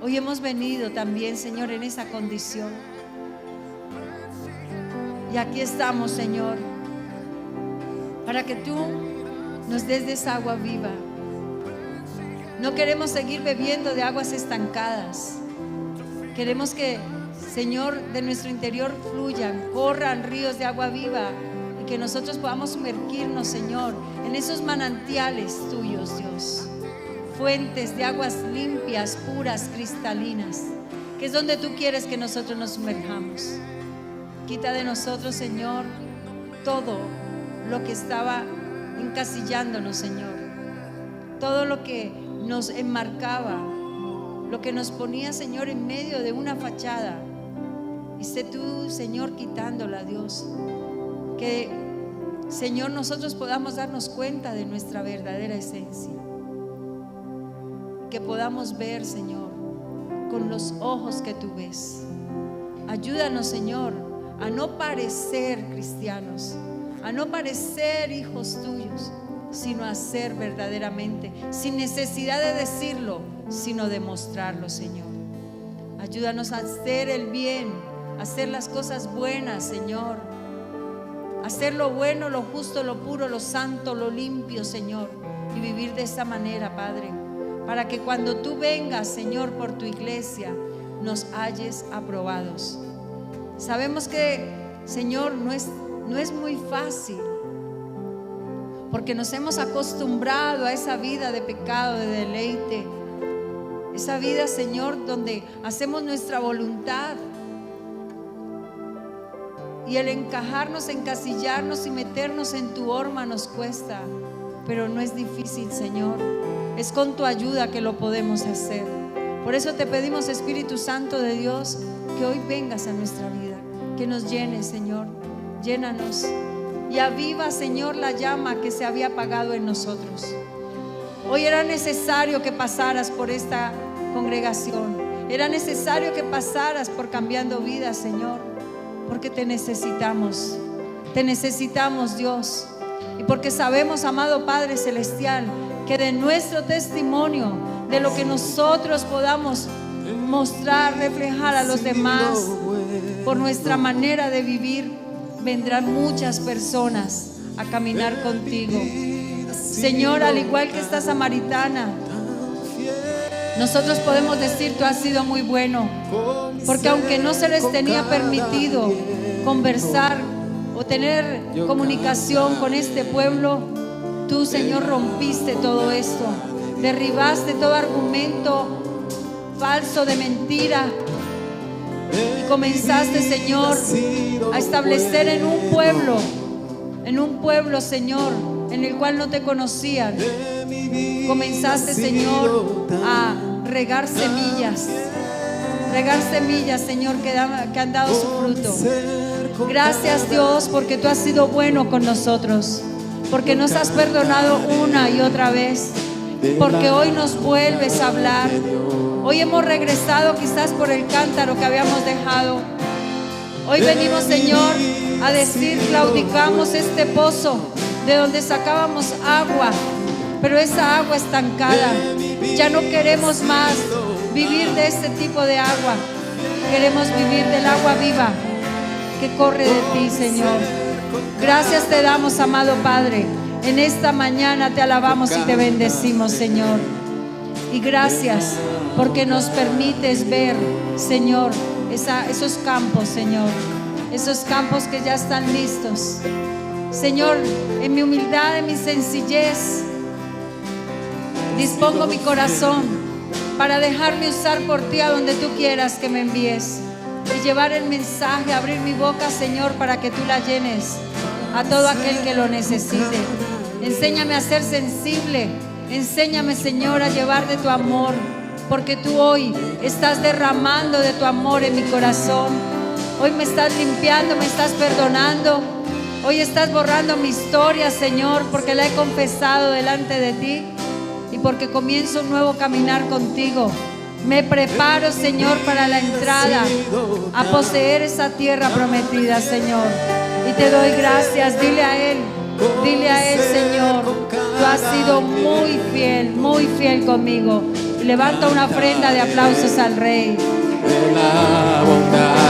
Hoy hemos venido también, Señor, en esa condición. Y aquí estamos, Señor, para que tú nos des de esa agua viva. No queremos seguir bebiendo de aguas estancadas. Queremos que, Señor, de nuestro interior fluyan, corran ríos de agua viva y que nosotros podamos sumergirnos, Señor, en esos manantiales tuyos, Dios. Fuentes de aguas limpias, puras, cristalinas, que es donde tú quieres que nosotros nos sumerjamos. Quita de nosotros, Señor, todo lo que estaba encasillándonos, Señor. Todo lo que nos enmarcaba, lo que nos ponía, Señor, en medio de una fachada. Y sé tú, Señor, quitándola, Dios. Que, Señor, nosotros podamos darnos cuenta de nuestra verdadera esencia. Que podamos ver, Señor, con los ojos que tú ves. Ayúdanos, Señor, a no parecer cristianos, a no parecer hijos tuyos, sino a ser verdaderamente, sin necesidad de decirlo, sino de mostrarlo, Señor. Ayúdanos a hacer el bien, a hacer las cosas buenas, Señor, a hacer lo bueno, lo justo, lo puro, lo santo, lo limpio, Señor, y vivir de esa manera, Padre, para que cuando tú vengas, Señor, por tu iglesia, nos halles aprobados. Sabemos que, Señor, no es muy fácil, porque nos hemos acostumbrado a esa vida de pecado, de deleite, esa vida, Señor, donde hacemos nuestra voluntad, y el encajarnos, encasillarnos y meternos en tu horma nos cuesta, pero no es difícil, Señor. Es con tu ayuda que lo podemos hacer. Por eso te pedimos, Espíritu Santo de Dios, que hoy vengas a nuestra vida, que nos llenes, Señor. Llénanos y aviva, Señor, la llama que se había apagado en nosotros. Hoy era necesario que pasaras por esta congregación. Era necesario que pasaras por Cambiando Vidas, Señor, porque te necesitamos, Dios. Y porque sabemos, amado Padre Celestial, que de nuestro testimonio, de lo que nosotros podamos mostrar, reflejar a los demás, por nuestra manera de vivir, vendrán muchas personas a caminar contigo. Señor, al igual que esta samaritana, nosotros podemos decir: tú has sido muy bueno, porque aunque no se les tenía permitido conversar o tener comunicación con este pueblo, tú, Señor, rompiste todo esto, derribaste todo argumento falso de mentira y comenzaste, Señor, a establecer en un pueblo, Señor, en el cual no te conocían. Comenzaste, Señor, a regar semillas, Señor, que han dado su fruto. Gracias, Dios, porque tú has sido bueno con nosotros, porque nos has perdonado una y otra vez, porque hoy nos vuelves a hablar. Hoy hemos regresado quizás por el cántaro que habíamos dejado. Hoy venimos, Señor, a decir: claudicamos este pozo de donde sacábamos agua, pero esa agua estancada. Ya no queremos más vivir de este tipo de agua. Queremos vivir del agua viva que corre de ti, Señor. Gracias te damos, amado Padre. En esta mañana te alabamos y te bendecimos, Señor. Y gracias porque nos permites ver, Señor, esos campos, Señor. Esos campos que ya están listos. Señor, en mi humildad, en mi sencillez, dispongo mi corazón para dejarme usar por ti a donde tú quieras que me envíes, y llevar el mensaje, abrir mi boca, Señor, para que tú la llenes a todo aquel que lo necesite. Enséñame a ser sensible. Enséñame, Señor, a llevar de tu amor. porque tú hoy estás derramando de tu amor en mi corazón. Hoy me estás limpiando, me estás perdonando. Hoy estás borrando mi historia, Señor, porque la he confesado delante de ti y porque comienzo un nuevo caminar contigo. Me preparo, Señor, para la entrada a poseer esa tierra prometida, Señor. Y te doy gracias. Dile a Él, Señor, tú has sido muy fiel conmigo. Y levanta una ofrenda de aplausos al Rey. La bondad